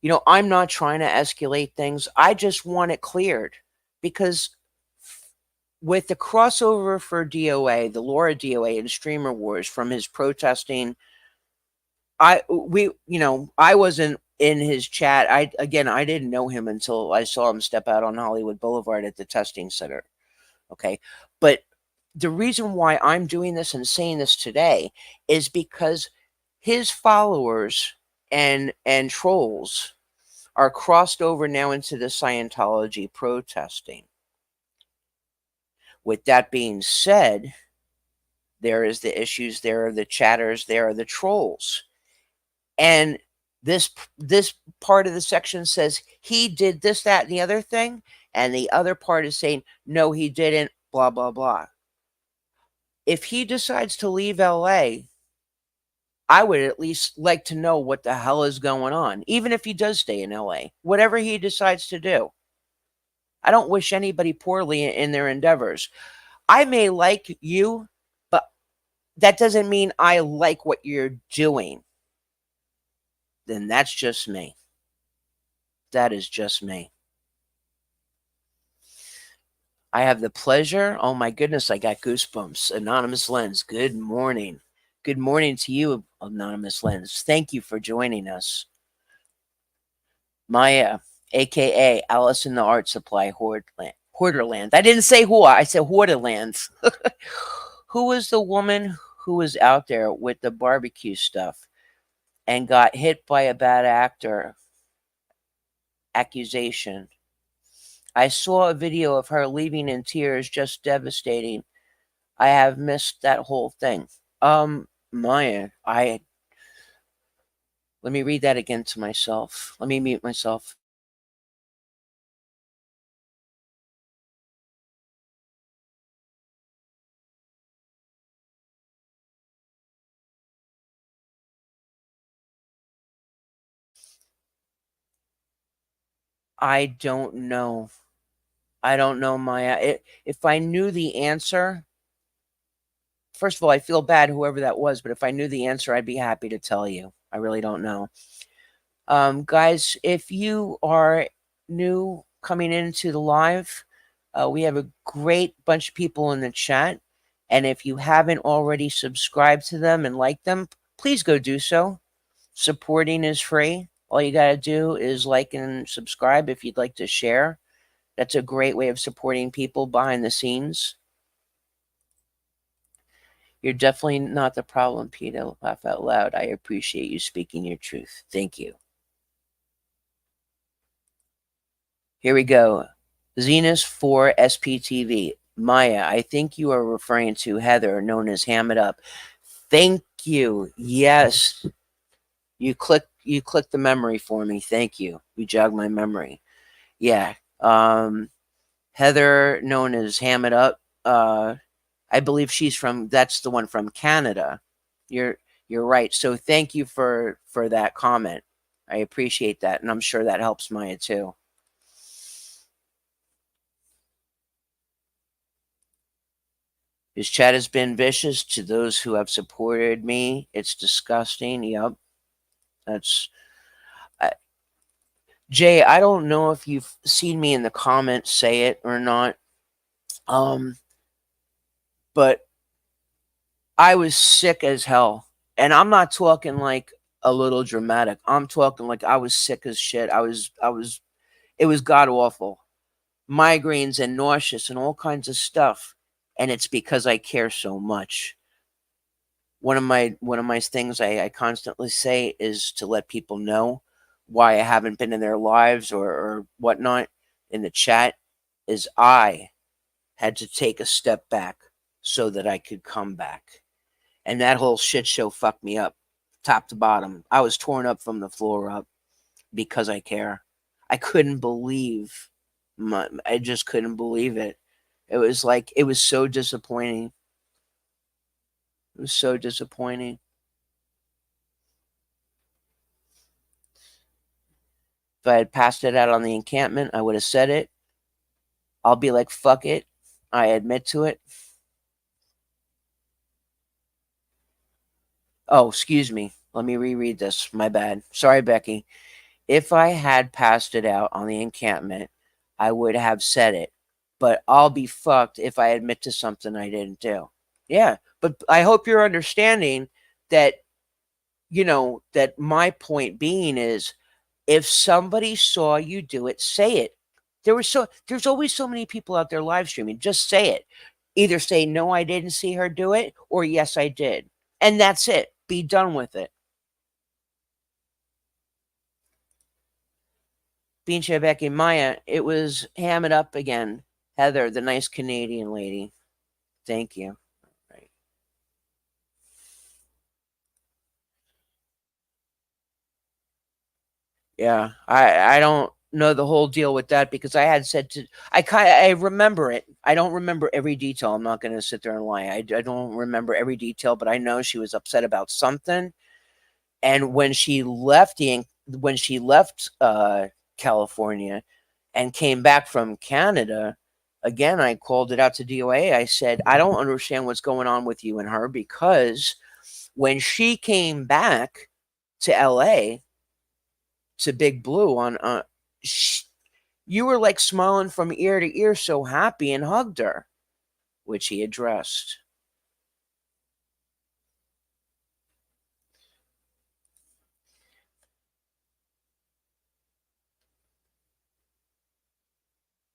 you know, I'm not trying to escalate things. I just want it cleared because with the crossover for DOA, the Laura DOA and Streamer Wars from his protesting, I wasn't in his chat. I didn't know him until I saw him step out on Hollywood Boulevard at the testing center. Okay. But the reason why I'm doing this and saying this today is because his followers and trolls are crossed over now into the Scientology protesting. With that being said, there is the issues, there are the chatters, there are the trolls. And this part of the section says he did this, that, and the other thing. And the other part is saying, no, he didn't, blah, blah, blah. If he decides to leave LA, I would at least like to know what the hell is going on, even if he does stay in LA, whatever he decides to do. I don't wish anybody poorly in their endeavors. I may like you, but that doesn't mean I like what you're doing. Then that's just me. That is just me. I have the pleasure. Oh my goodness, I got goosebumps. Anonymous Lens, good morning. Good morning to you, Anonymous Lens. Thank you for joining us. Maya, aka Alice in the Art Supply Hoarderland. I didn't say who, I said Hoarderland. Who was the woman who was out there with the barbecue stuff and got hit by a bad actor accusation? I saw a video of her leaving in tears, just devastating. I have missed that whole thing. Maya, let me read that again to myself. Let me mute myself. I don't know. I don't know, Maya. If I knew the answer, first of all, I feel bad, whoever that was, but if I knew the answer, I'd be happy to tell you. I really don't know. Guys, if you are new coming into the live, we have a great bunch of people in the chat. And if you haven't already subscribed to them and liked them, please go do so. Supporting is free. All you got to do is like and subscribe if you'd like to share. That's a great way of supporting people behind the scenes. You're definitely not the problem, Peter. Laugh out loud. I appreciate you speaking your truth. Thank you. Here we go. Zenus 4 SPTV. Maya, I think you are referring to Heather, known as Ham It Up. Thank you. Yes. You clicked the memory for me. Thank you. You jogged my memory. Yeah. Heather, known as Ham It Up. I believe that's the one from Canada. You're right. So thank you for that comment. I appreciate that. And I'm sure that helps Maya too. His chat has been vicious to those who have supported me. It's disgusting. Yep. That's Jay, I don't know if you've seen me in the comments say it or not. But I was sick as hell. And I'm not talking like a little dramatic. I'm talking like I was sick as shit. It was god awful. Migraines and nauseous and all kinds of stuff. And it's because I care so much. One of my things I constantly say is to let people know why I haven't been in their lives or whatnot in the chat is I had to take a step back so that I could come back. And that whole shit show fucked me up, top to bottom. I was torn up from the floor up because I care. I couldn't believe I just couldn't believe it. It was like it was so disappointing. It was so disappointing. If I had passed it out on the encampment, I would have said it. I'll be like, fuck it. I admit to it. Oh, excuse me. Let me reread this. My bad. Sorry, Becky. If I had passed it out on the encampment, I would have said it. But I'll be fucked if I admit to something I didn't do. Yeah. But I hope you're understanding that, that my point being is if somebody saw you do it, say it. There's always so many people out there live streaming. Just say it. Either say no, I didn't see her do it, or yes, I did. And that's it. Be done with it. Beanshead Becky Maya, it was ham it up again. Heather, the nice Canadian lady. Thank you. Right. Yeah, I don't know the whole deal with that because I had said to I remember it. I don't remember every detail. I'm not going to sit there and lie. I don't remember every detail, but I know she was upset about something. And when she left California and came back from Canada, again I called it out to DOA. I said, I don't understand what's going on with you and her because when she came back to LA to Big Blue you were like smiling from ear to ear, so happy, and hugged her, which he addressed.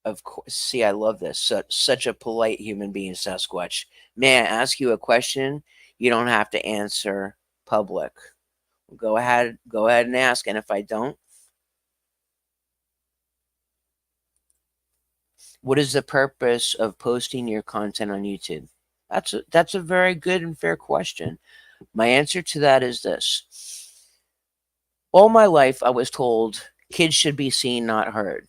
Of course. See, I love this. Such a polite human being, Sasquatch. May I ask you a question? You don't have to answer public. Go ahead and ask. And if I don't, what is the purpose of posting your content on YouTube? That's a very good and fair question. My answer to that is this. All my life, I was told kids should be seen, not heard.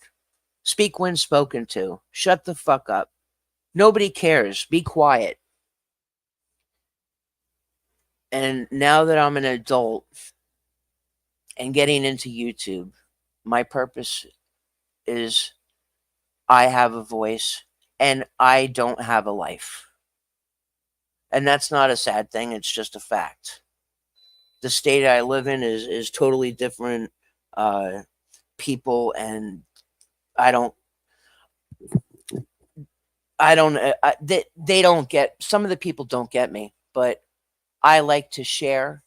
Speak when spoken to. Shut the fuck up. Nobody cares. Be quiet. And now that I'm an adult and getting into YouTube, my purpose is I have a voice and I don't have a life. And that's not a sad thing. It's just a fact. The state I live in is totally different people, and they don't get, some of the people don't get me, but I like to share,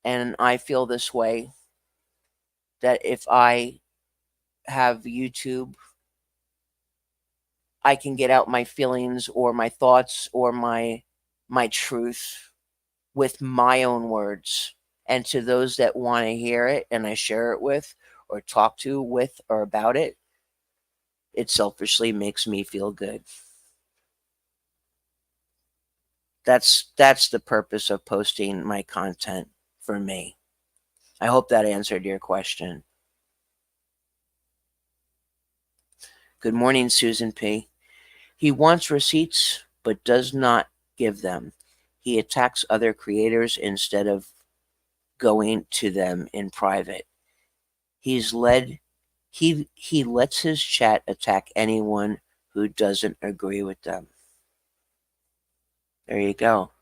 and I feel this way that if I have YouTube, I can get out my feelings or my thoughts or my truth with my own words. And to those that want to hear it and I share it with or talk to with or about it, it selfishly makes me feel good. That's the purpose of posting my content for me. I hope that answered your question. Good morning, Susan P. He wants receipts but does not give them. He attacks other creators instead of going to them in private. He lets his chat attack anyone who doesn't agree with them. There you go.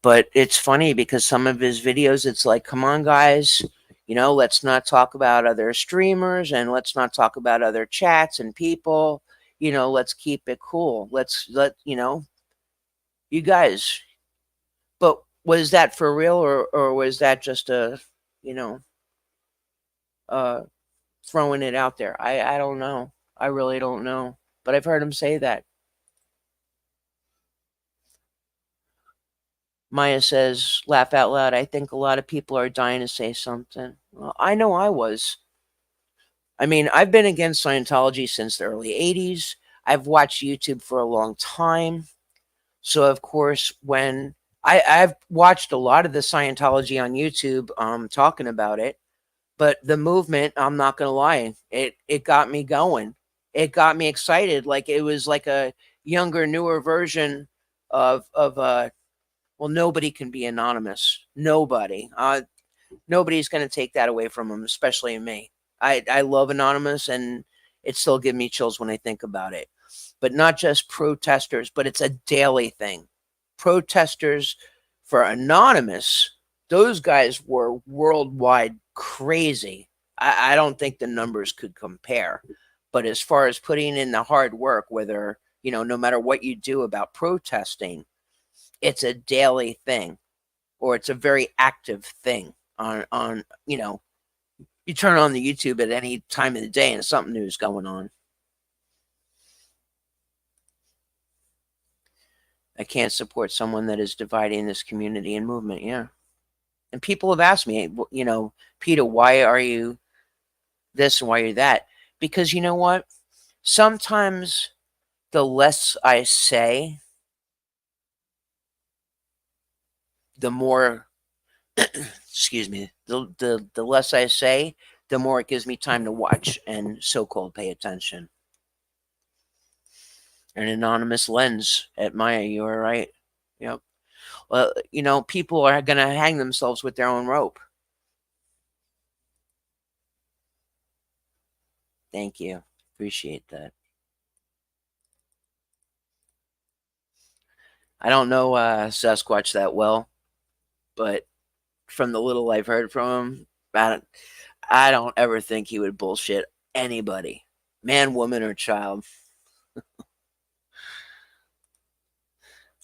But it's funny because some of his videos, it's like, come on, guys, let's not talk about other streamers and let's not talk about other chats and people. Let's keep it cool. You guys. But Was that for real, or was that just a, you know, uh, throwing it out there? I don't know. I really don't know. But I've heard him say that. Maya says, laugh out loud. I think a lot of people are dying to say something. Well, I know I was. I mean, I've been against Scientology since the early 80s. I've watched YouTube for a long time. So, of course, when I've watched a lot of the Scientology on YouTube talking about it, but the movement, I'm not going to lie, it got me going. It got me excited. Like it was like a younger, newer version of well, nobody can be anonymous. Nobody. Nobody's going to take that away from them, especially me. I love anonymous, and it still gives me chills when I think about it. But not just protesters, but it's a daily thing. Protesters for anonymous, those guys were worldwide crazy. I don't think the numbers could compare. But as far as putting in the hard work, whether, you know, no matter what you do about protesting, it's a daily thing, or it's a very active thing on you know, you turn on the YouTube at any time of the day and something new is going on. I can't support someone that is dividing this community and movement. Yeah. And people have asked me, you know, Peter, why are you this and why are you that? Because you know what? Sometimes the less I say, the more excuse me, the less I say, the more it gives me time to watch and so-called pay attention. An anonymous lens at Maya, you are right. Yep. Well, you know, people are going to hang themselves with their own rope. Thank you. Appreciate that. I don't know Sasquatch that well, but from the little I've heard from him, I don't ever think he would bullshit anybody, man, woman, or child.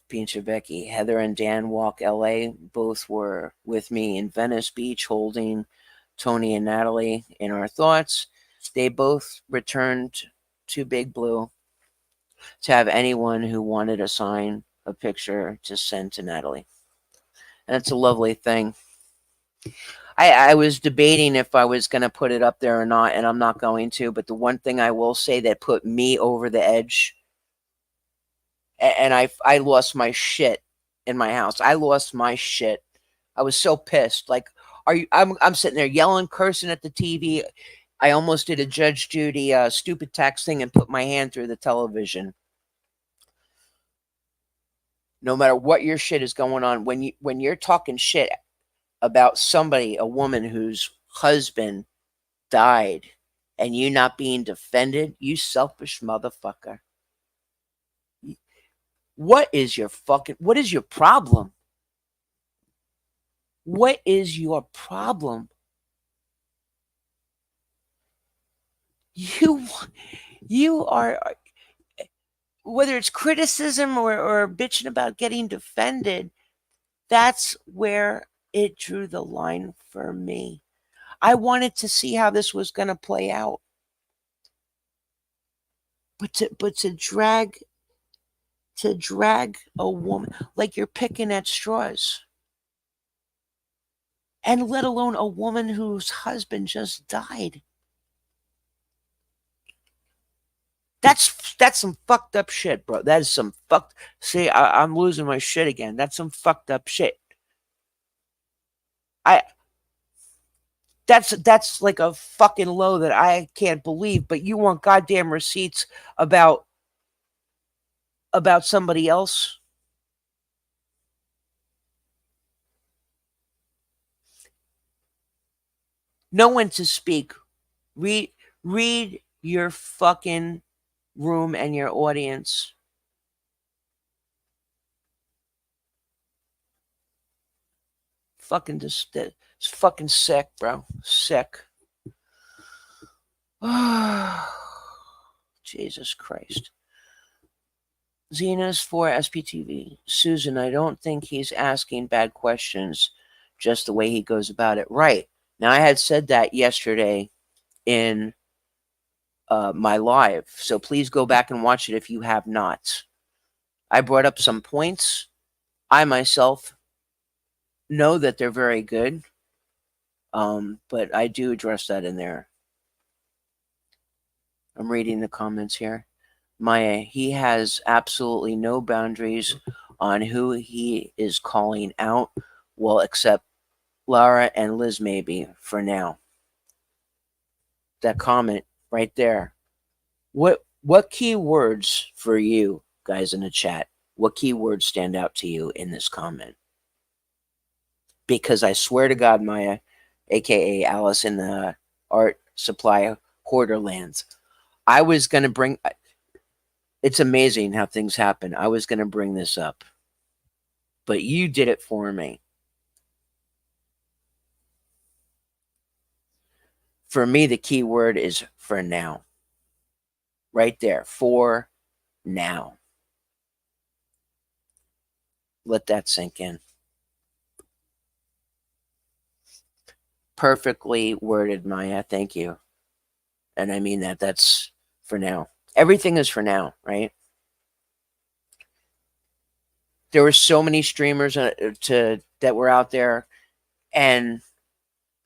Pincha Becky, Heather and Dan Walk LA both were with me in Venice Beach holding Tony and Natalie in our thoughts. They both returned to Big Blue to have anyone who wanted to sign a picture to send to Natalie. And it's a lovely thing. I was debating if I was going to put it up there or not, and I'm not going to. But the one thing I will say that put me over the edge, and I lost my shit in my house. I lost my shit. I was so pissed. Like, I'm sitting there yelling, cursing at the TV. I almost did a Judge Judy stupid tax thing and put my hand through the television. No matter what your shit is going on, when you're talking shit about somebody, a woman whose husband died, and you not being defended, you selfish motherfucker. What is your problem? What is your problem? You are, whether it's criticism or bitching about getting defended, that's where it drew the line for me. I wanted to see how this was going to play out. But to drag a woman, like you're picking at straws. And let alone a woman whose husband just died. That's some fucked up shit, bro. That is some fucked. See, I'm losing my shit again. That's some fucked up shit. That's like a fucking low that I can't believe. But you want goddamn receipts about somebody else? Know when to speak. Read your fucking room and your audience. Fucking just it's fucking sick, bro. Sick. Jesus Christ. Zenas for SPTV. Susan, I don't think he's asking bad questions, just the way he goes about it. Right. Now, I had said that yesterday in my live, so please go back and watch it if you have not. I brought up some points. I myself know that they're very good, but I do address that in there. I'm reading the comments here. Maya, he has absolutely no boundaries on who he is calling out. Well, except Lara and Liz, maybe for now. That comment right there. What key words for you guys in the chat? What key words stand out to you in this comment? Because I swear to God, Maya, aka Alice in the Art Supply Hoarderlands, I was gonna bring. It's amazing how things happen. I was gonna bring this up, but you did it for me. For me, the key word is for now. Right there, for now. Let that sink in. Perfectly worded, Maya. Thank you. And I mean that. That's for now. Everything is for now, right? There were so many streamers that were out there, and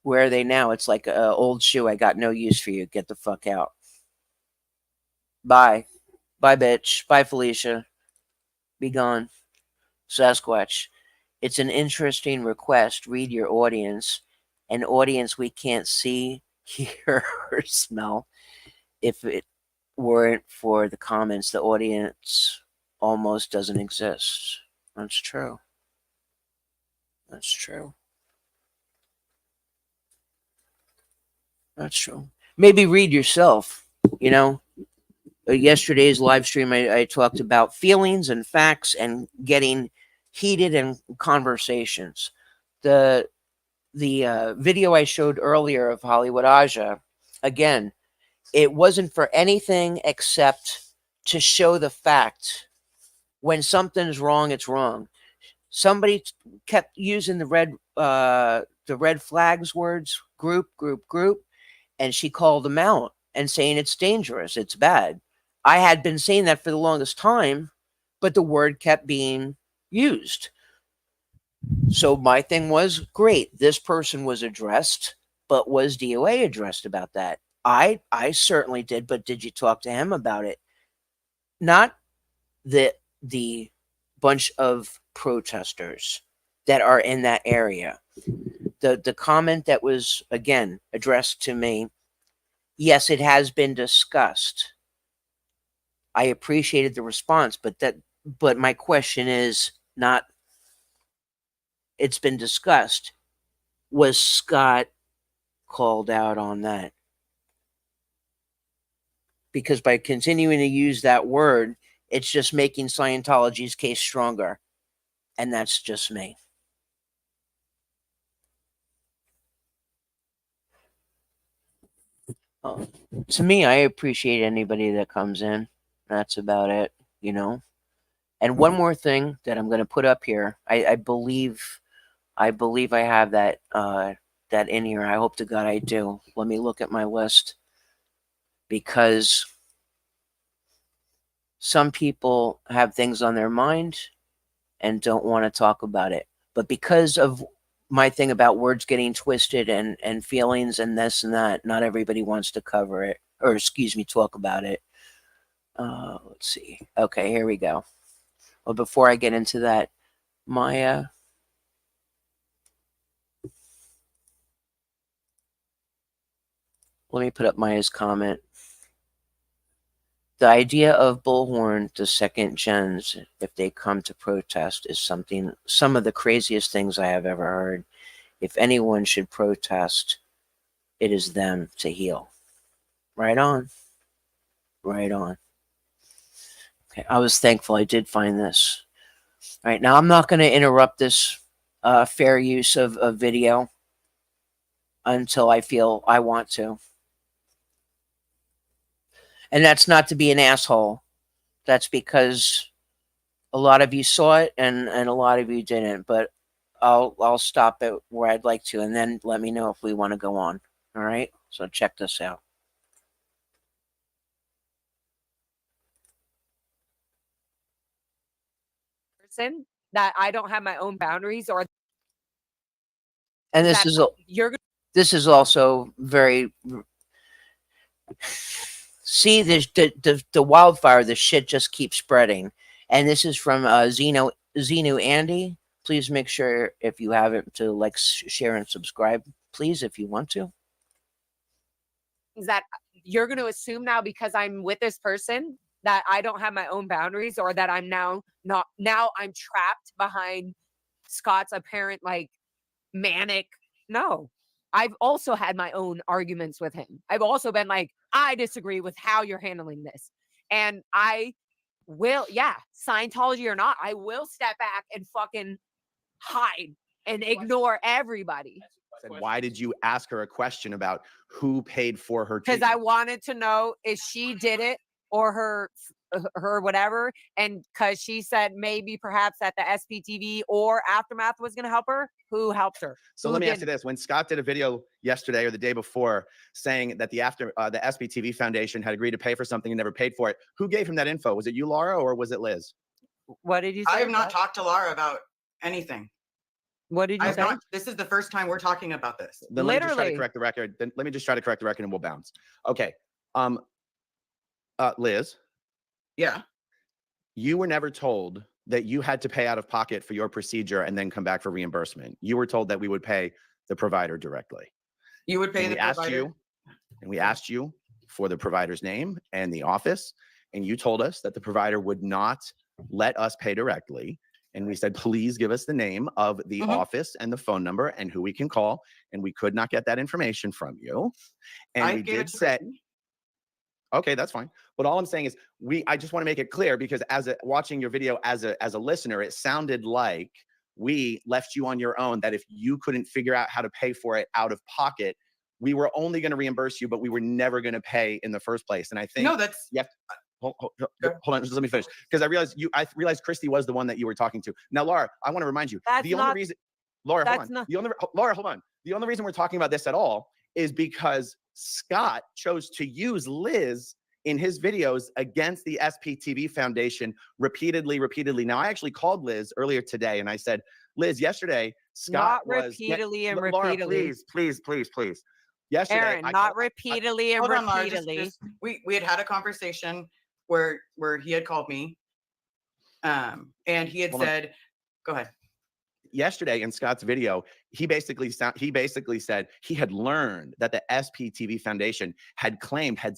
where are they now? It's like an old shoe. I got no use for you. Get the fuck out. Bye. Bye, bitch. Bye, Felicia. Be gone. Sasquatch. It's an interesting request. Read your audience. An audience we can't see, hear, or smell. If it weren't for the comments, the audience almost doesn't exist. That's true. That's true. That's true. Maybe read yourself. You know, yesterday's live stream, I talked about feelings and facts and getting heated in conversations. The video I showed earlier of Hollywood Aja, again, it wasn't for anything except to show the fact. When something's wrong, it's wrong. Somebody kept using the red flags words, group, and she called them out and saying it's dangerous, it's bad. I had been saying that for the longest time, but the word kept being used. So my thing was, great, this person was addressed, but was DOA addressed about that? I certainly did, but did you talk to him about it? Not the bunch of protesters that are in that area. The comment that was, again, addressed to me, yes, it has been discussed. I appreciated the response, but my question is not, it's been discussed. Was Scott called out on that? Because by continuing to use that word, it's just making Scientology's case stronger. And that's just me. To me, I appreciate anybody that comes in. That's about it, you know. And one more thing that I'm going to put up here. I believe I have that that in here. I hope to God I do. Let me look at my list, because some people have things on their mind and don't want to talk about it. But because of my thing about words getting twisted and feelings and this and that, not everybody wants to cover it, or excuse me, talk about it. Let's see. Okay, here we go. Well, before I get into that, Maya, let me put up Maya's comment. The idea of Bullhorn to second gens, if they come to protest, is some of the craziest things I have ever heard. If anyone should protest, it is them to heal. Right on. Right on. Okay, I was thankful I did find this. All right, now I'm not going to interrupt this fair use of video until I feel I want to. And that's not to be an asshole. That's because a lot of you saw it and a lot of you didn't, but I'll stop it where I'd like to, and then let me know if we want to go on. All right, so check this out.
Person that I don't have my own boundaries, or
And
that you're gonna
this is also very. See, the wildfire, the shit just keeps spreading, and this is from Zeno Andy. Please make sure if you have it to like, share, and subscribe, please, if you want to.
that you're going to assume now because I'm with this person that I don't have my own boundaries, or that I'm now I'm trapped behind Scott's apparent like manic. No. I've also had my own arguments with him. I've also been like, I disagree with how you're handling this. And I will, yeah, Scientology or not, I will step back and fucking hide and ignore everybody.
Said, why did you ask her a question about who paid for her
Because I
treatment?
wanted to know if she did it or her whatever. And because she said maybe perhaps that the SPTV or Aftermath was going to help her, who helped her?
So
Who
let me ask you
didn't?
this: when Scott did a video yesterday or the day before saying that the SPTV Foundation had agreed to pay for something and never paid for it, who gave him that info? Was it you, Laura, or was it Liz?
What did you say?
I have not
What?
talked to Laura about anything.
What did you
I've
say?
not. This is the first time we're talking about this.
Then let me just try to
Literally.
correct the record. Then let me just try to correct the record and we'll bounce. Okay. Liz,
Yeah.
you were never told that you had to pay out of pocket for your procedure and then come back for reimbursement. You were told that we would pay the provider directly.
You would pay
And
the provider.
we asked you for the provider's name and the office, and you told us that the provider would not let us pay directly. And we said, please give us the name of the
Mhm.
office and the phone number and who we can call. And we could not get that information from you. And
I
we
gave it
did
to
say,
Kristen.
okay, that's fine. But all I'm saying is I just want to make it clear, because watching your video as a listener, it sounded like we left you on your own, that if you couldn't figure out how to pay for it out of pocket, we were only going to reimburse you, but we were never going to pay in the first place. And I think
No, that's
hold on, just let me finish, because I realized Christy was the one that you were talking to. Now, Laura, I want to remind you,
That's
the only
not-
reason, Laura, hold
that's
on.
not-
Laura, hold on. The only reason we're talking about this at all is because Scott chose to use Liz in his videos against the SPTV Foundation repeatedly. Now, I actually called Liz earlier today and I said, Liz, yesterday, Scott
Not repeatedly and
Laura,
repeatedly.
please. Yesterday,
Aaron, not repeatedly and
hold on, Laura.
repeatedly.
We had a conversation where he had called me, and he had
Hold on.
said, "Go ahead."
Yesterday in Scott's video, he basically said he had learned that the SPTV Foundation had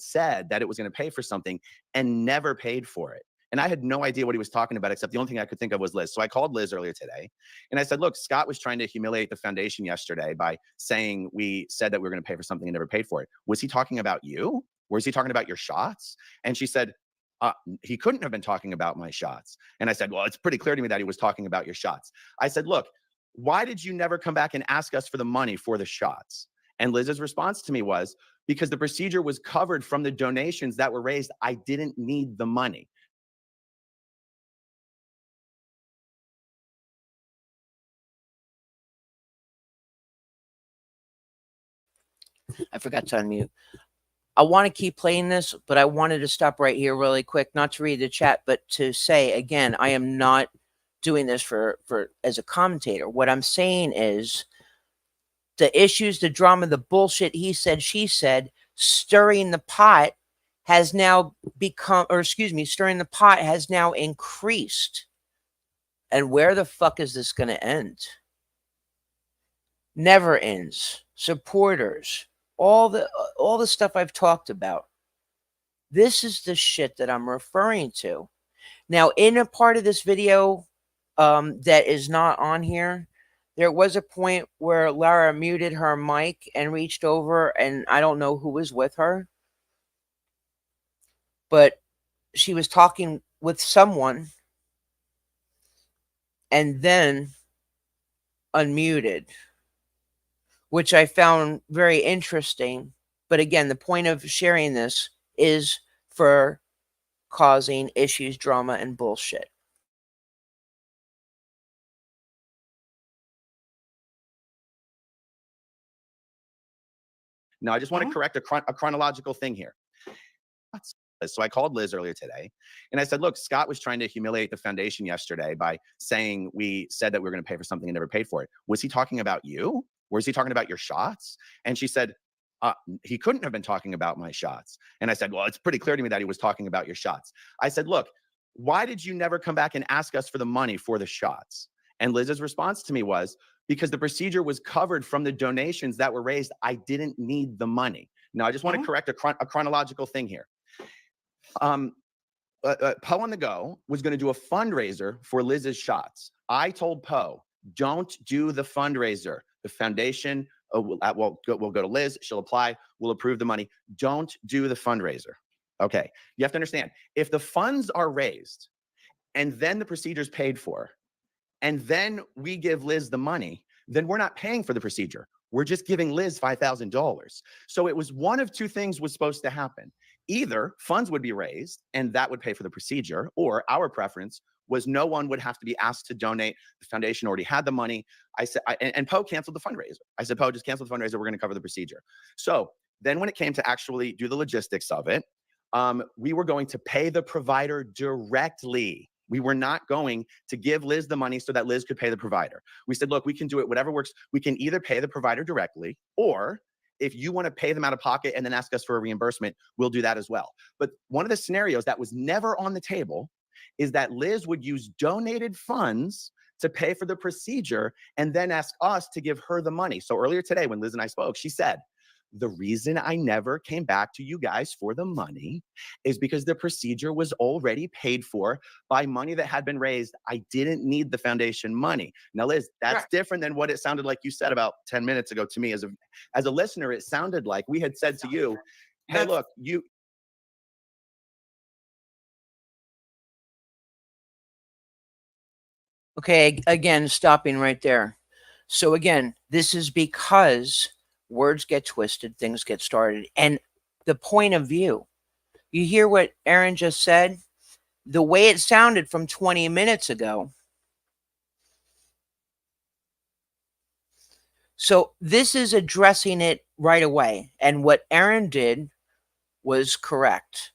said that it was going to pay for something and never paid for it. And I had no idea what he was talking about, except the only thing I could think of was Liz. So I called Liz earlier today and I said, look, Scott was trying to humiliate the foundation yesterday by saying we said that we were going to pay for something and never paid for it. Was he talking about you? Was he talking about your shots? And she said, he couldn't have been talking about my shots. And I said, well, it's pretty clear to me that he was talking about your shots. I said, look, why did you never come back and ask us for the money for the shots? And Liz's response to me was, because the procedure was covered from the donations that were raised, I didn't need the money.
I forgot to unmute. I want to keep playing this, but I wanted to stop right here really quick, not to read the chat, but to say again, I am not doing this for as a commentator. What I'm saying is the issues, the drama, the bullshit, he said, she said, stirring the pot has now become, or excuse me, stirring the pot has now increased. And where the fuck is this going to end? Never ends. Supporters, all the stuff I've talked about. This is the shit that I'm referring to. Now, in a part of this video that is not on here, there was a point where Lara muted her mic and reached over, and I don't know who was with her, but she was talking with someone and then unmuted, which I found very interesting. But again, the point of sharing this is for causing issues, drama, and bullshit.
Now, I just want
Mhm.
to correct a chronological thing here. So I called Liz earlier today and I said, look, Scott was trying to humiliate the foundation yesterday by saying we said that we were going to pay for something and never paid for it. Was he talking about you? Was he talking about your shots? And she said, he couldn't have been talking about my shots. And I said, well, it's pretty clear to me that he was talking about your shots. I said, look, why did you never come back and ask us for the money for the shots? And Liz's response to me was, because the procedure was covered from the donations that were raised, I didn't need the money. Now, I just want to correct a chronological thing here. Poe on the Go was going to do a fundraiser for Liz's shots. I told Poe, don't do the fundraiser. The foundation will go to Liz. She'll apply. We'll approve the money. Don't do the fundraiser. Okay. You have to understand, if the funds are raised and then the procedure is paid for, and then we give Liz the money, then we're not paying for the procedure. We're just giving Liz $5,000. So it was one of two things was supposed to happen. Either funds would be raised and that would pay for the procedure, or our preference was no one would have to be asked to donate. The foundation already had the money. I said, and Poe canceled the fundraiser. I said, Poe, just cancel the fundraiser. We're going to cover the procedure. So then when it came to actually do the logistics of it, we were going to pay the provider directly. We were not going to give Liz the money so that Liz could pay the provider. We said, look, we can do it, whatever works. We can either pay the provider directly, or if you want to pay them out of pocket and then ask us for a reimbursement, we'll do that as well. But one of the scenarios that was never on the table is that Liz would use donated funds to pay for the procedure and then ask us to give her the money. So earlier today, when Liz and I spoke, she said, the reason I never came back to you guys for the money is because the procedure was already paid for by money that had been raised. I didn't need the foundation money. Now, Liz, that's different than what it sounded like you said about 10 minutes ago to me. As a listener, it sounded like we had said to you, hey, look, you.
Okay, again, stopping right there. So again, this is because words get twisted, things get started, and the point of view. You hear what Aaron just said? The way it sounded from 20 minutes ago. So this is addressing it right away. And what Aaron did was correct.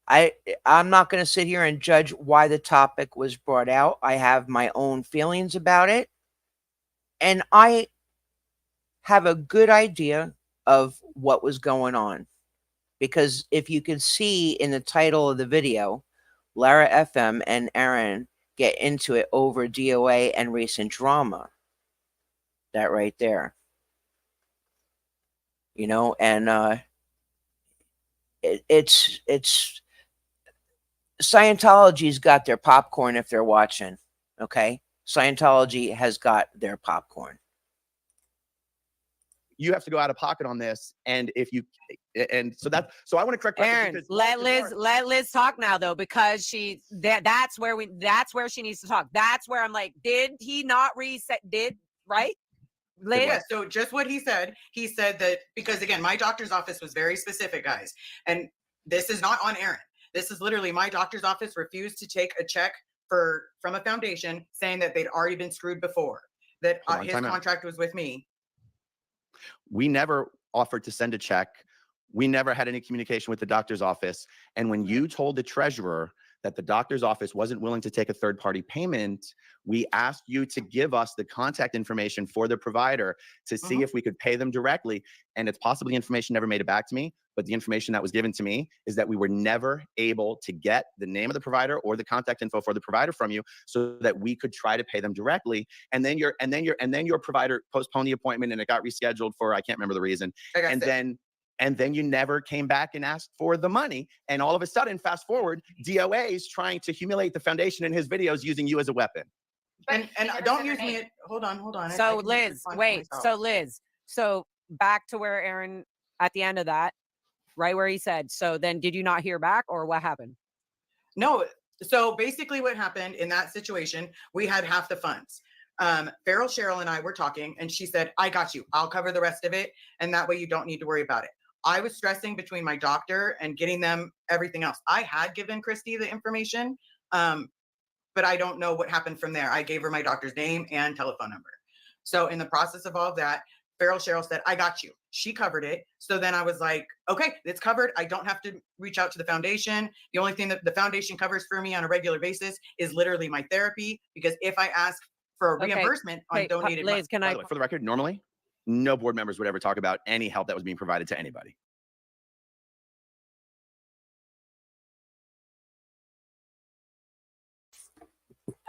I'm not going to sit here and judge why the topic was brought out. I have my own feelings about it. And I have a good idea of what was going on. Because if you can see in the title of the video, Lara FM and Aaron get into it over DOA and recent drama. That right there. You know, and it's Scientology's got their popcorn if they're watching. Okay? Scientology has got their popcorn.
You have to go out of pocket on this, and if you, and so I want to correct
Aaron, let Liz talk now though, because that's where she needs to talk. That's where I'm like, did he not reset? Right? Liz?
Yeah, so just what he said that, because again, my doctor's office was very specific, guys, and this is not on Aaron. This is literally my doctor's office refused to take a check from a foundation saying that they'd already been screwed before, that his contract was with me.
We never offered to send a check. We never had any communication with the doctor's office. And when you told the treasurer that the doctor's office wasn't willing to take a third-party payment, we asked you to give us the contact information for the provider to see if we could pay them directly. And it's possibly information never made it back to me, but the information that was given to me is that we were never able to get the name of the provider or the contact info for the provider from you so that we could try to pay them directly. And then your provider postponed the appointment and it got rescheduled for, I can't remember the reason. And then you never came back and asked for the money. And all of a sudden, fast forward, DOA is trying to humiliate the foundation in his videos using you as a weapon.
And don't use me. Hold on.
So Liz, wait. So Liz, so back to where Aaron at the end of that, right where he said, so then did you not hear back or what happened?
No. So basically what happened in that situation, we had half the funds. Farrell Cheryl and I were talking and she said, I got you. I'll cover the rest of it. And that way you don't need to worry about it. I was stressing between my doctor and getting them everything else. I had given Christy the information, but I don't know what happened from there. I gave her my doctor's name and telephone number. So in the process of all of that, Farrell Cheryl said, I got you. She covered it. So then I was like, okay, it's covered. I don't have to reach out to the foundation. The only thing that the foundation covers for me on a regular basis is literally my therapy. Because if I ask for a
Okay.
reimbursement on
Hey,
donated
Liz, can
By
I?
the way, for the record, normally no board members would ever talk about any help that was being provided to anybody.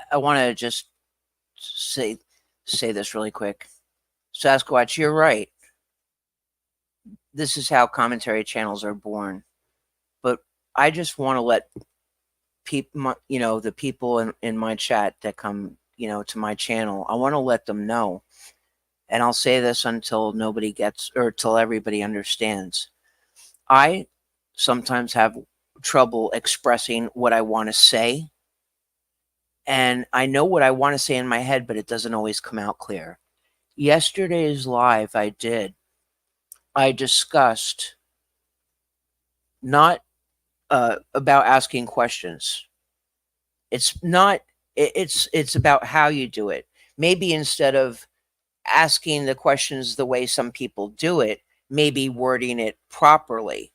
I want to just say this really quick. Sasquatch, you're right. This is how commentary channels are born. But I just want to let people, the people in my chat that come, to my channel, I want to let them know. And I'll say this until nobody gets, or till everybody understands. I sometimes have trouble expressing what I want to say. And I know what I want to say in my head, but it doesn't always come out clear. Yesterday's live I discussed not about asking questions. It's not, it's about how you do it. Maybe instead of asking the questions the way some people do it, maybe wording it properly,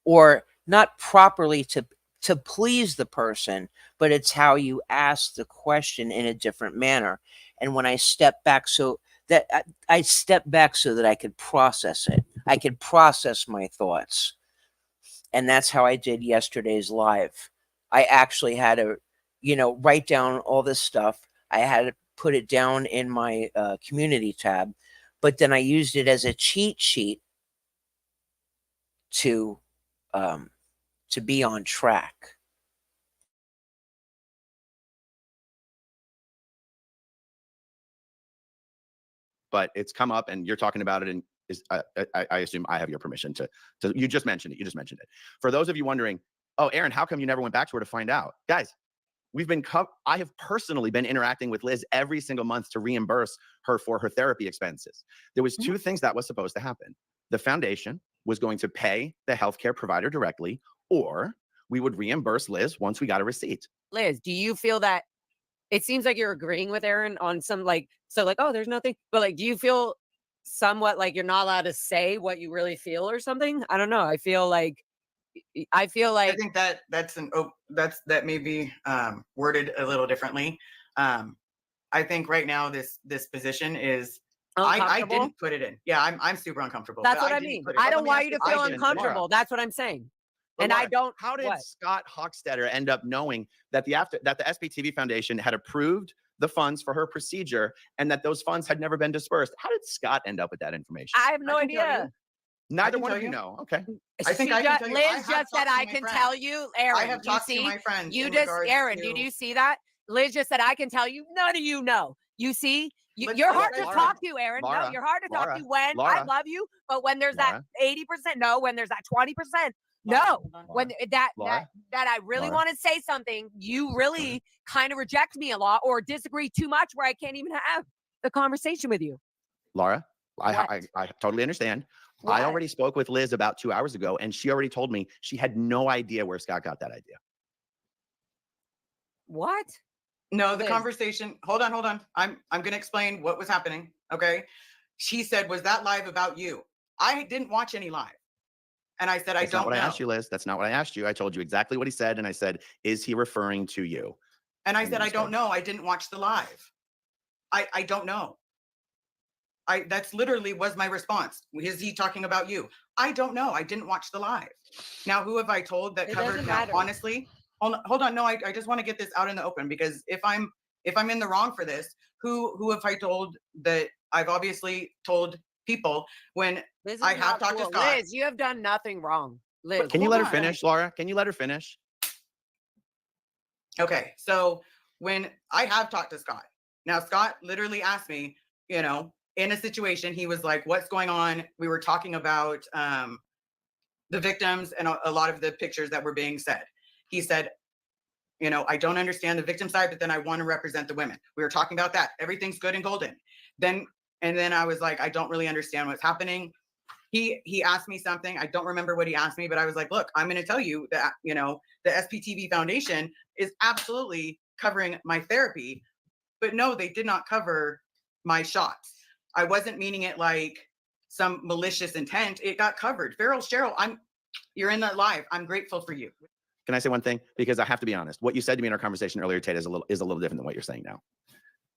or not properly to please the person, but it's how you ask the question in a different manner. And when I step back, so that I step back so that I could process it, I could process my thoughts. And that's how I did yesterday's live. I actually had to, write down all this stuff. I had to put it down in my community tab, but then I used it as a cheat sheet to be on track.
But it's come up and you're talking about it, and I assume I have your permission to you just mentioned it. For those of you wondering, oh, Aaron, how come you never went back to her to find out? Guys, I have personally been interacting with Liz every single month to reimburse her for her therapy expenses. There was two things that was supposed to happen. The foundation was going to pay the healthcare provider directly, or we would reimburse Liz once we got a receipt.
Liz, do you feel that it seems like you're agreeing with Aaron on some oh, there's nothing, but do you feel somewhat like you're not allowed to say what you really feel or something? I don't know. I feel like
I think that may be worded a little differently. I think right now this position is I
uncomfortable.
didn't put it in. Yeah, I'm super uncomfortable.
That's
but
what I
didn't
mean.
put it
I
in.
don't want you to
I
feel
didn't,
uncomfortable.
Laura.
That's what I'm saying.
But
And I
Laura,
don't.
How did
what?
Scott Hochstetter end up knowing that the SPTV Foundation had approved the funds for her procedure and that those funds had never been dispersed? How did Scott end up with that information?
I have no
I can tell
idea.
Neither
can
one
tell
of you
you.
know. Okay.
I think I can tell you, I
Liz
have
just said
talked to
I
my
can
friends.
tell you, Aaron.
I have
you
talked
see,
to my friends.
you
in
just,
regards
Aaron,
to,
did you see that? Liz just said I can tell you. None of you know. You see,
But
you're
Liz
hard to
said-
talk to, Aaron. No,
Laura,
you're hard to talk
Laura,
to when I
Laura,
love you, but when there's that
Laura.
80%, no, when there's that 20%,
Laura,
no.
hold on.
When that
Laura,
I really
Laura.
want to say something, you really kind of reject me a lot or disagree too much where I can't even have the conversation with you.
Laura, I
What?
totally understand.
What?
I already spoke with Liz about 2 hours ago, and she already told me she had no idea where Scott got that idea.
What?
No, the
Liz.
conversation. Hold on. I'm going to explain what was happening. Okay. She said, "Was that live about you?" I didn't watch any live, and I said, "I
That's not
don't
what
know."
I asked you, Liz. That's not what I asked you. I told you exactly what he said, and I said, "Is he referring to you?"
And I
And
said,
you
"I don't
said-
know. I didn't watch the live. I don't know." That's literally was my response. Is he talking about you? I don't know. I didn't watch the live. Now, who have I told that
It
covered?
doesn't
Now,
matter.
honestly, hold on. No, I just want to get this out in the open, because if I'm in the wrong for this, who have I told that I've obviously told people when
This is
I have
not
talked to
cool.
Scott.
Liz, you have done nothing wrong. Liz,
Can you
Hold
let her
on.
finish, Laura? Can you let her finish?
Okay, so when I have talked to Scott, now Scott literally asked me, in a situation, he was like, "What's going on?" We were talking about the victims and a lot of the pictures that were being said. He said, "I don't understand the victim side, but then I want to represent the women." We were talking about that. Everything's good and golden. Then I was like, "I don't really understand what's happening." He asked me something. I don't remember what he asked me, but I was like, "Look, I'm going to tell you that, the SPTV Foundation is absolutely covering my therapy, but no, they did not cover my shots. I wasn't meaning it like some malicious intent, it got covered. Feral Cheryl, you're in that live. I'm grateful for you.
Can I say one thing? Because I have to be honest. What you said to me in our conversation earlier today is a little different than what you're saying now.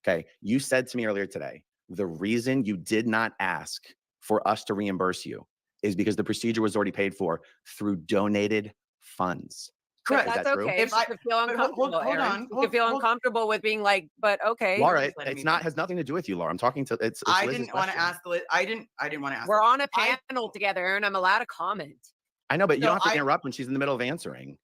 Okay. You said to me earlier today, the reason you did not ask for us to reimburse you is because the procedure was already paid for through donated funds.
But
Correct.
Is
that's
that true?
okay.
If
She
I-
could feel
but hold
uncomfortable,
on,
Aaron. She
hold-
could feel
hold-
uncomfortable with being like, but okay.
Laura,
just letting me
it's not
finish.
has nothing to do with you, Laura. I'm talking to it's
I
Liz's
didn't want to
question.
ask Liz. I didn't want to ask.
We're
Liz.
on a
I-
panel together, Aaron. I'm allowed to comment.
I know, but you
So
don't have to
I-
interrupt when she's in the middle of answering.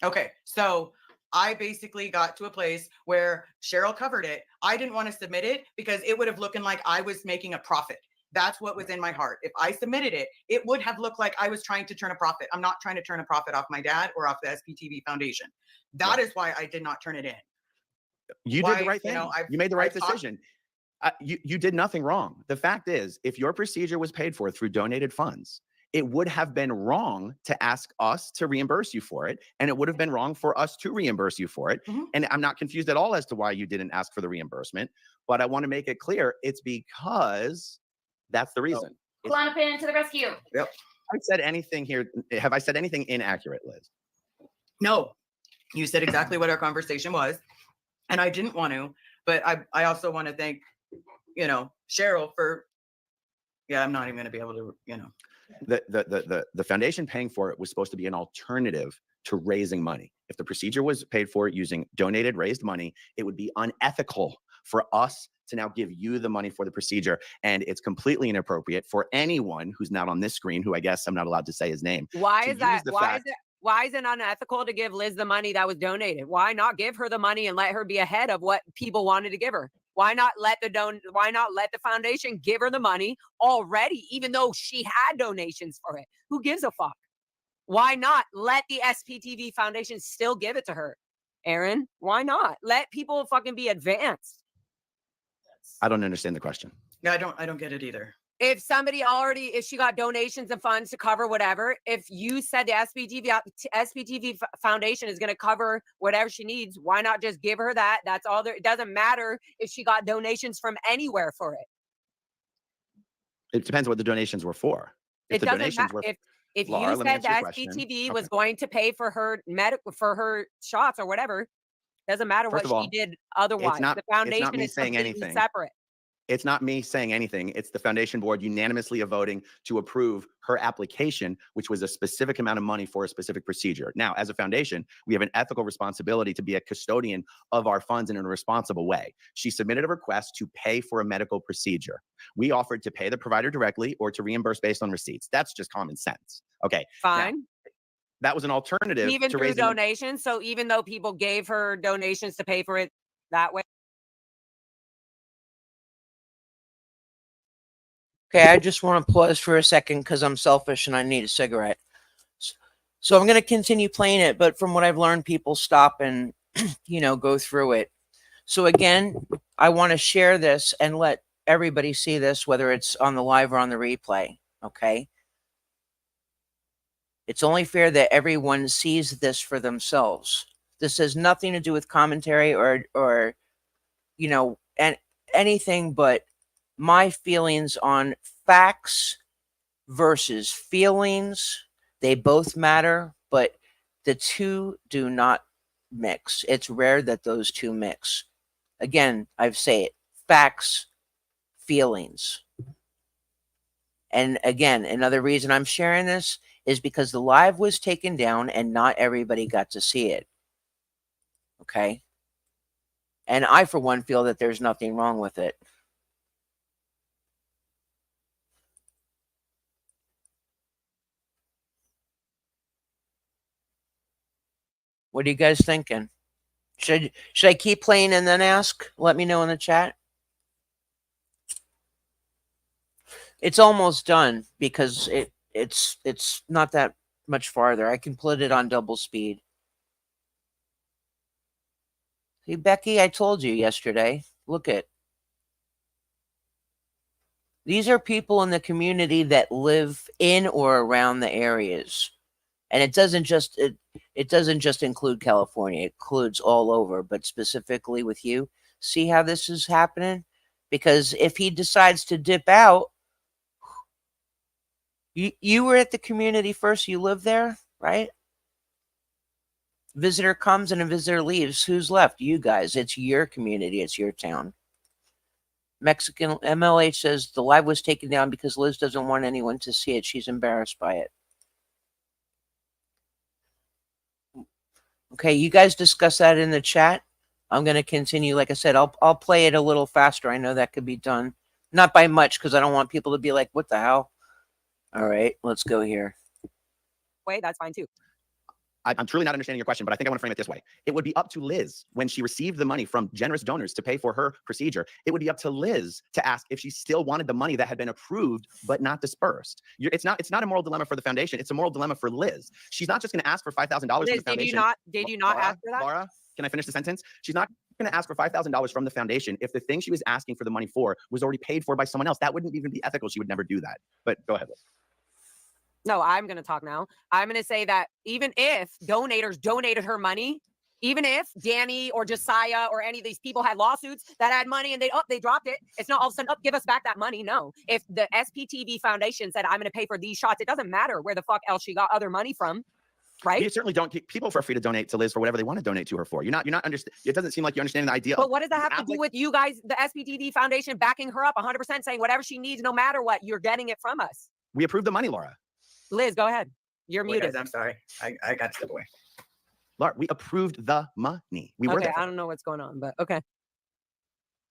Okay, so I basically got to a place where Cheryl covered it. I didn't want to submit it because it would have looking like I was making a profit. That's what was in my heart. If I submitted it, it would have looked like I was trying to turn a profit. I'm not trying to turn a profit off my dad or off the SPTV Foundation. That is why I did not turn it in.
You
Why,
did the right
you
thing.
know,
You made the right
I've talked-
decision. You did nothing wrong. The fact is, if your procedure was paid for through donated funds, it would have been wrong to ask us to reimburse you for it. And it would have been wrong for us to reimburse you for it.
Mhm.
And I'm not confused at all as to why you didn't ask for the reimbursement. But I want to make it clear it's because that's the reason.
Klonopin to the rescue.
Have I said anything here? Have I said anything inaccurate, Liz?
No, you said exactly what our conversation was. And I didn't want to, but I also want to thank, Cheryl for, I'm not even going to be able to,
The foundation paying for it was supposed to be an alternative to raising money. If the procedure was paid for using donated raised money, it would be unethical for us to now give you the money for the procedure. And it's completely inappropriate for anyone who's not on this screen, who I guess I'm not allowed to say his name.
Why
to
is that?
use the
Why
fact-
is it? Why is it unethical to give Liz the money that was donated? Why not give her the money and let her be ahead of what people wanted to give her? Why not let the foundation give her the money already, even though she had donations for it? Who gives a fuck? Why not let the SPTV Foundation still give it to her? Aaron, why not? Let people fucking be advanced.
I don't understand the question.
Yeah, I don't get it either.
If she got donations and funds to cover whatever, if you said the SPTV Foundation is going to cover whatever she needs, why not just give her that? That's all there. It doesn't matter if she got donations from anywhere for it.
It depends what the donations were for. If
It
the
doesn't
donations
matter.
were
If
Laura,
you
let me
said the
answer your question.
SPTV was
Okay.
going to pay for her shots or whatever, doesn't matter
First
what
of all,
she did otherwise.
not-
The
it's not
foundation
me
is
saying
completely
anything.
separate.
It's not me saying anything. It's the foundation board unanimously voting to approve her application, which was a specific amount of money for a specific procedure. Now, as a foundation, we have an ethical responsibility to be a custodian of our funds in a responsible way. She submitted a request to pay for a medical procedure. We offered to pay the provider directly or to reimburse based on receipts. That's just common sense. Okay.
Fine.
That was an alternative
Even
to
through
raising.
donations. So even though people gave her donations to pay for it that way.
Okay, I just want to pause for a second because I'm selfish and I need a cigarette. So I'm going to continue playing it, but from what I've learned, people stop and, go through it. So again, I want to share this and let everybody see this, whether it's on the live or on the replay. Okay. It's only fair that everyone sees this for themselves. This has nothing to do with commentary or and anything but my feelings on facts versus feelings. They both matter, but the two do not mix. It's rare that those two mix. Again, I've said it, facts, feelings. And again, another reason I'm sharing this is because the live was taken down and not everybody got to see it. Okay? And I, for one, feel that there's nothing wrong with it. What are you guys thinking? Should I keep playing and then ask? Let me know in the chat. It's almost done because it's not that much farther. I can put it on double speed. See, Becky, I told you yesterday. Look at. These are people in the community that live in or around the areas. And it doesn't just include California. It includes all over, but specifically with you. See how this is happening? because if he decides to dip out, you were at the community first. You live there, right? Visitor comes and a visitor leaves. Who's left? You guys. It's your community. It's your town. Mexican MLH says the live was taken down because Liz doesn't want anyone to see it. She's embarrassed by it. Okay, you guys discuss that in the chat. I'm going to continue. Like I said, I'll play it a little faster. I know that could be done. Not by much, because I don't want people to be like, what the hell? All right, let's go here.
Way, that's fine too.
I'm truly not understanding your question, but I think I want to frame it this way. It would be up to Liz when she received the money from generous donors to pay for her procedure. It would be up to Liz to ask if she still wanted the money that had been approved but not dispersed. It's not a moral dilemma for the foundation. It's a moral dilemma for Liz. She's not just going to ask for $5,000 from the
Liz,
foundation.
did you not
Laura,
ask for that?
Laura, can I finish the sentence? She's not going to ask for $5,000 from the foundation if the thing she was asking for the money for was already paid for by someone else. That wouldn't even be ethical. She would never do that. But go ahead, Liz.
No, I'm going to talk now. I'm going to say that even if donators donated her money, even if Danny or Josiah or any of these people had lawsuits that had money and they dropped it, it's not all of a sudden, give us back that money. No. If the SPTV Foundation said, I'm going to pay for these shots, it doesn't matter where the fuck else she got other money from. Right?
You certainly don't. People are free to donate to Liz for whatever they want to donate to her for. You're not understand. It doesn't seem like you understand the idea.
But what does that have to do with you guys, the SPTV Foundation, backing her up 100%, saying whatever she needs, no matter what, you're getting it from us?
We approved the money, Laura.
Liz, go ahead. You're
Wait,
muted.
guys, I'm sorry. I got to step away.
Laura, we approved the money. We were
Okay,
there.
I don't know what's going on, but okay.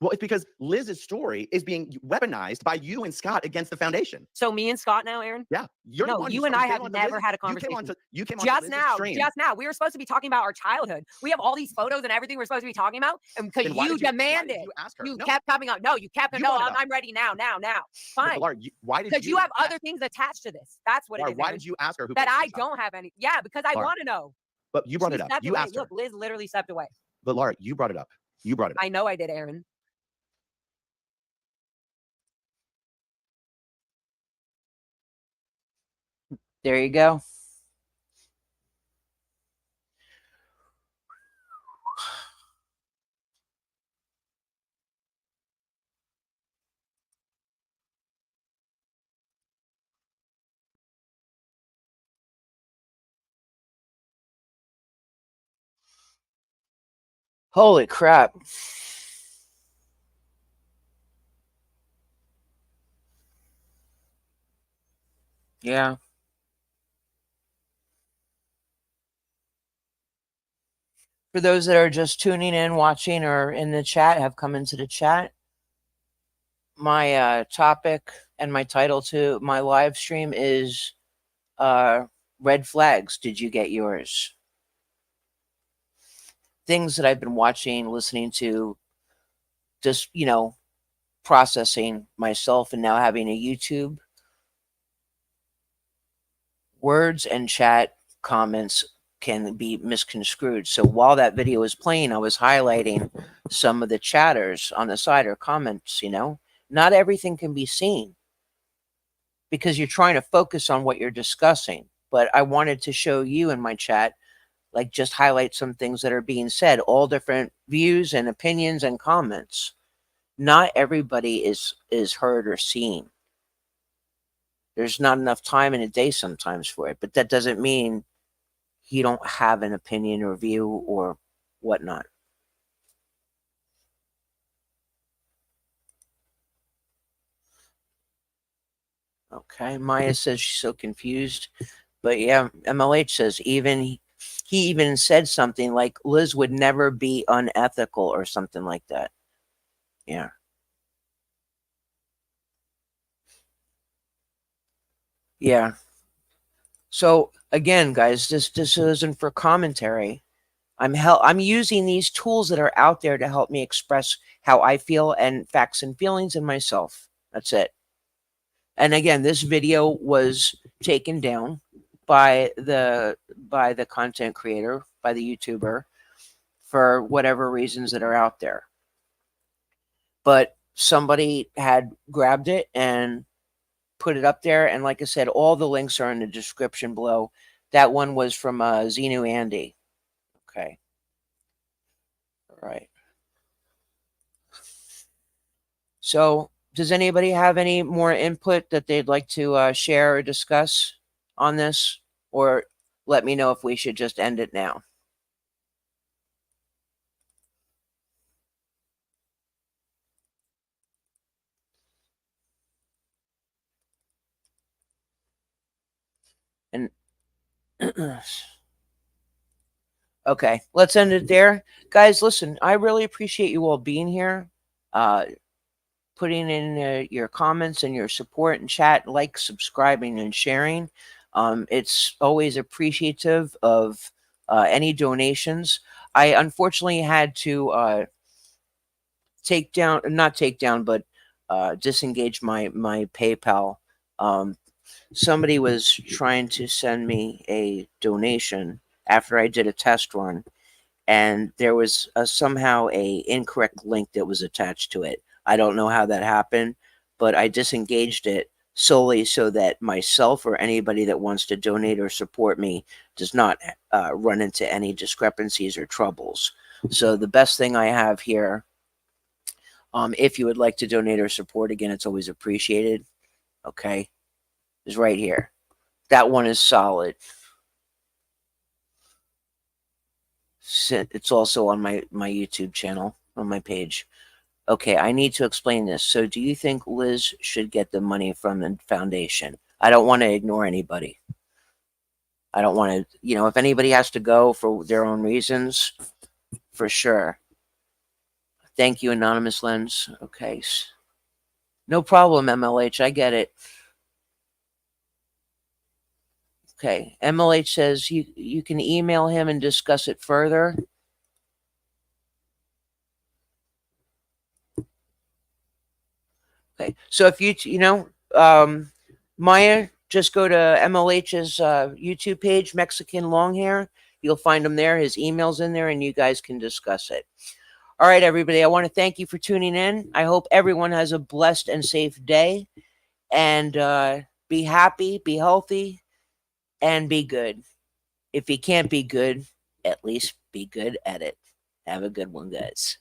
Well, it's because Liz's story is being weaponized by you and Scott against the foundation.
So me and Scott now, Aaron?
Yeah, you're the
No,
one
you
who
and I
came
have
onto
never
Liz-
had a
You
conversation.
came onto
Just
Liz's
now,
stream.
just now. We were supposed to be talking about our childhood. We have all these photos and everything we're supposed to be talking about, and because
Then why
you
did why
demanded,
did you ask her?
you
No,
kept coming up. No, you kept.
You
No,
brought it up.
I'm ready now.
but
Fine.
Laura, why did
Because you have other things attached to this. That's what
Laura,
it is.
why
Aaron.
did you ask her who
That
paid for
I
the shot?
don't have any. Yeah, because I
Laura,
want to know.
But you brought
She
it up.
stepped
You
away.
asked her.
Look, Liz literally stepped away.
But Laura, you brought it up. You brought it up.
I know I did, Aaron.
There you go. Holy crap. Yeah. For those that are just tuning in, watching, or in the chat, have come into the chat, my topic and my title to my live stream is red flags. Did you get yours? Things that I've been watching, listening to, just, processing myself, and now having a YouTube. Words and chat comments can be misconstrued. So while that video was playing, I was highlighting some of the chatters on the side or comments, Not everything can be seen because you're trying to focus on what you're discussing. But I wanted to show you in my chat, like, just highlight some things that are being said, all different views and opinions and comments. Not everybody is heard or seen. There's not enough time in a day sometimes for it, but that doesn't mean you don't have an opinion or view or whatnot. Okay, Maya says she's so confused. But yeah, MLH says he even said something like Liz would never be unethical or something like that. Yeah. Yeah. So again, guys, this isn't for commentary. I'm using these tools that are out there to help me express how I feel and facts and feelings in myself. That's it. And again, this video was taken down by the content creator, by the YouTuber, for whatever reasons that are out there. But somebody had grabbed it and put it up there, and like I said, all the links are in the description below. That one was from Xenu Andy. Okay. All right. So, does anybody have any more input that they'd like to share or discuss on this? Or let me know if we should just end it now. And okay, let's end it there. Guys, listen, I really appreciate you all being here, putting in your comments and your support and chat, like, subscribing, and sharing. It's always appreciative of any donations. I unfortunately had to disengage my PayPal. Somebody was trying to send me a donation after I did a test run, and there was somehow a incorrect link that was attached to it. I don't know how that happened, but I disengaged it solely so that myself or anybody that wants to donate or support me does not run into any discrepancies or troubles. So the best thing I have here, if you would like to donate or support, again, it's always appreciated, okay, is right here. That one is solid. It's also on my YouTube channel, on my page. Okay, I need to explain this. So do you think Liz should get the money from the foundation? I don't want to ignore anybody. I don't want to, if anybody has to go for their own reasons, for sure. Thank you, Anonymous Lens. Okay. No problem, MLH. I get it. Okay. MLH says you can email him and discuss it further. Okay. So if Maya, just go to MLH's YouTube page, Mexican Longhair. You'll find him there. His email's in there, and you guys can discuss it. All right, everybody. I want to thank you for tuning in. I hope everyone has a blessed and safe day. And be happy, be healthy, and be good. If you can't be good, at least be good at it. Have a good one, guys.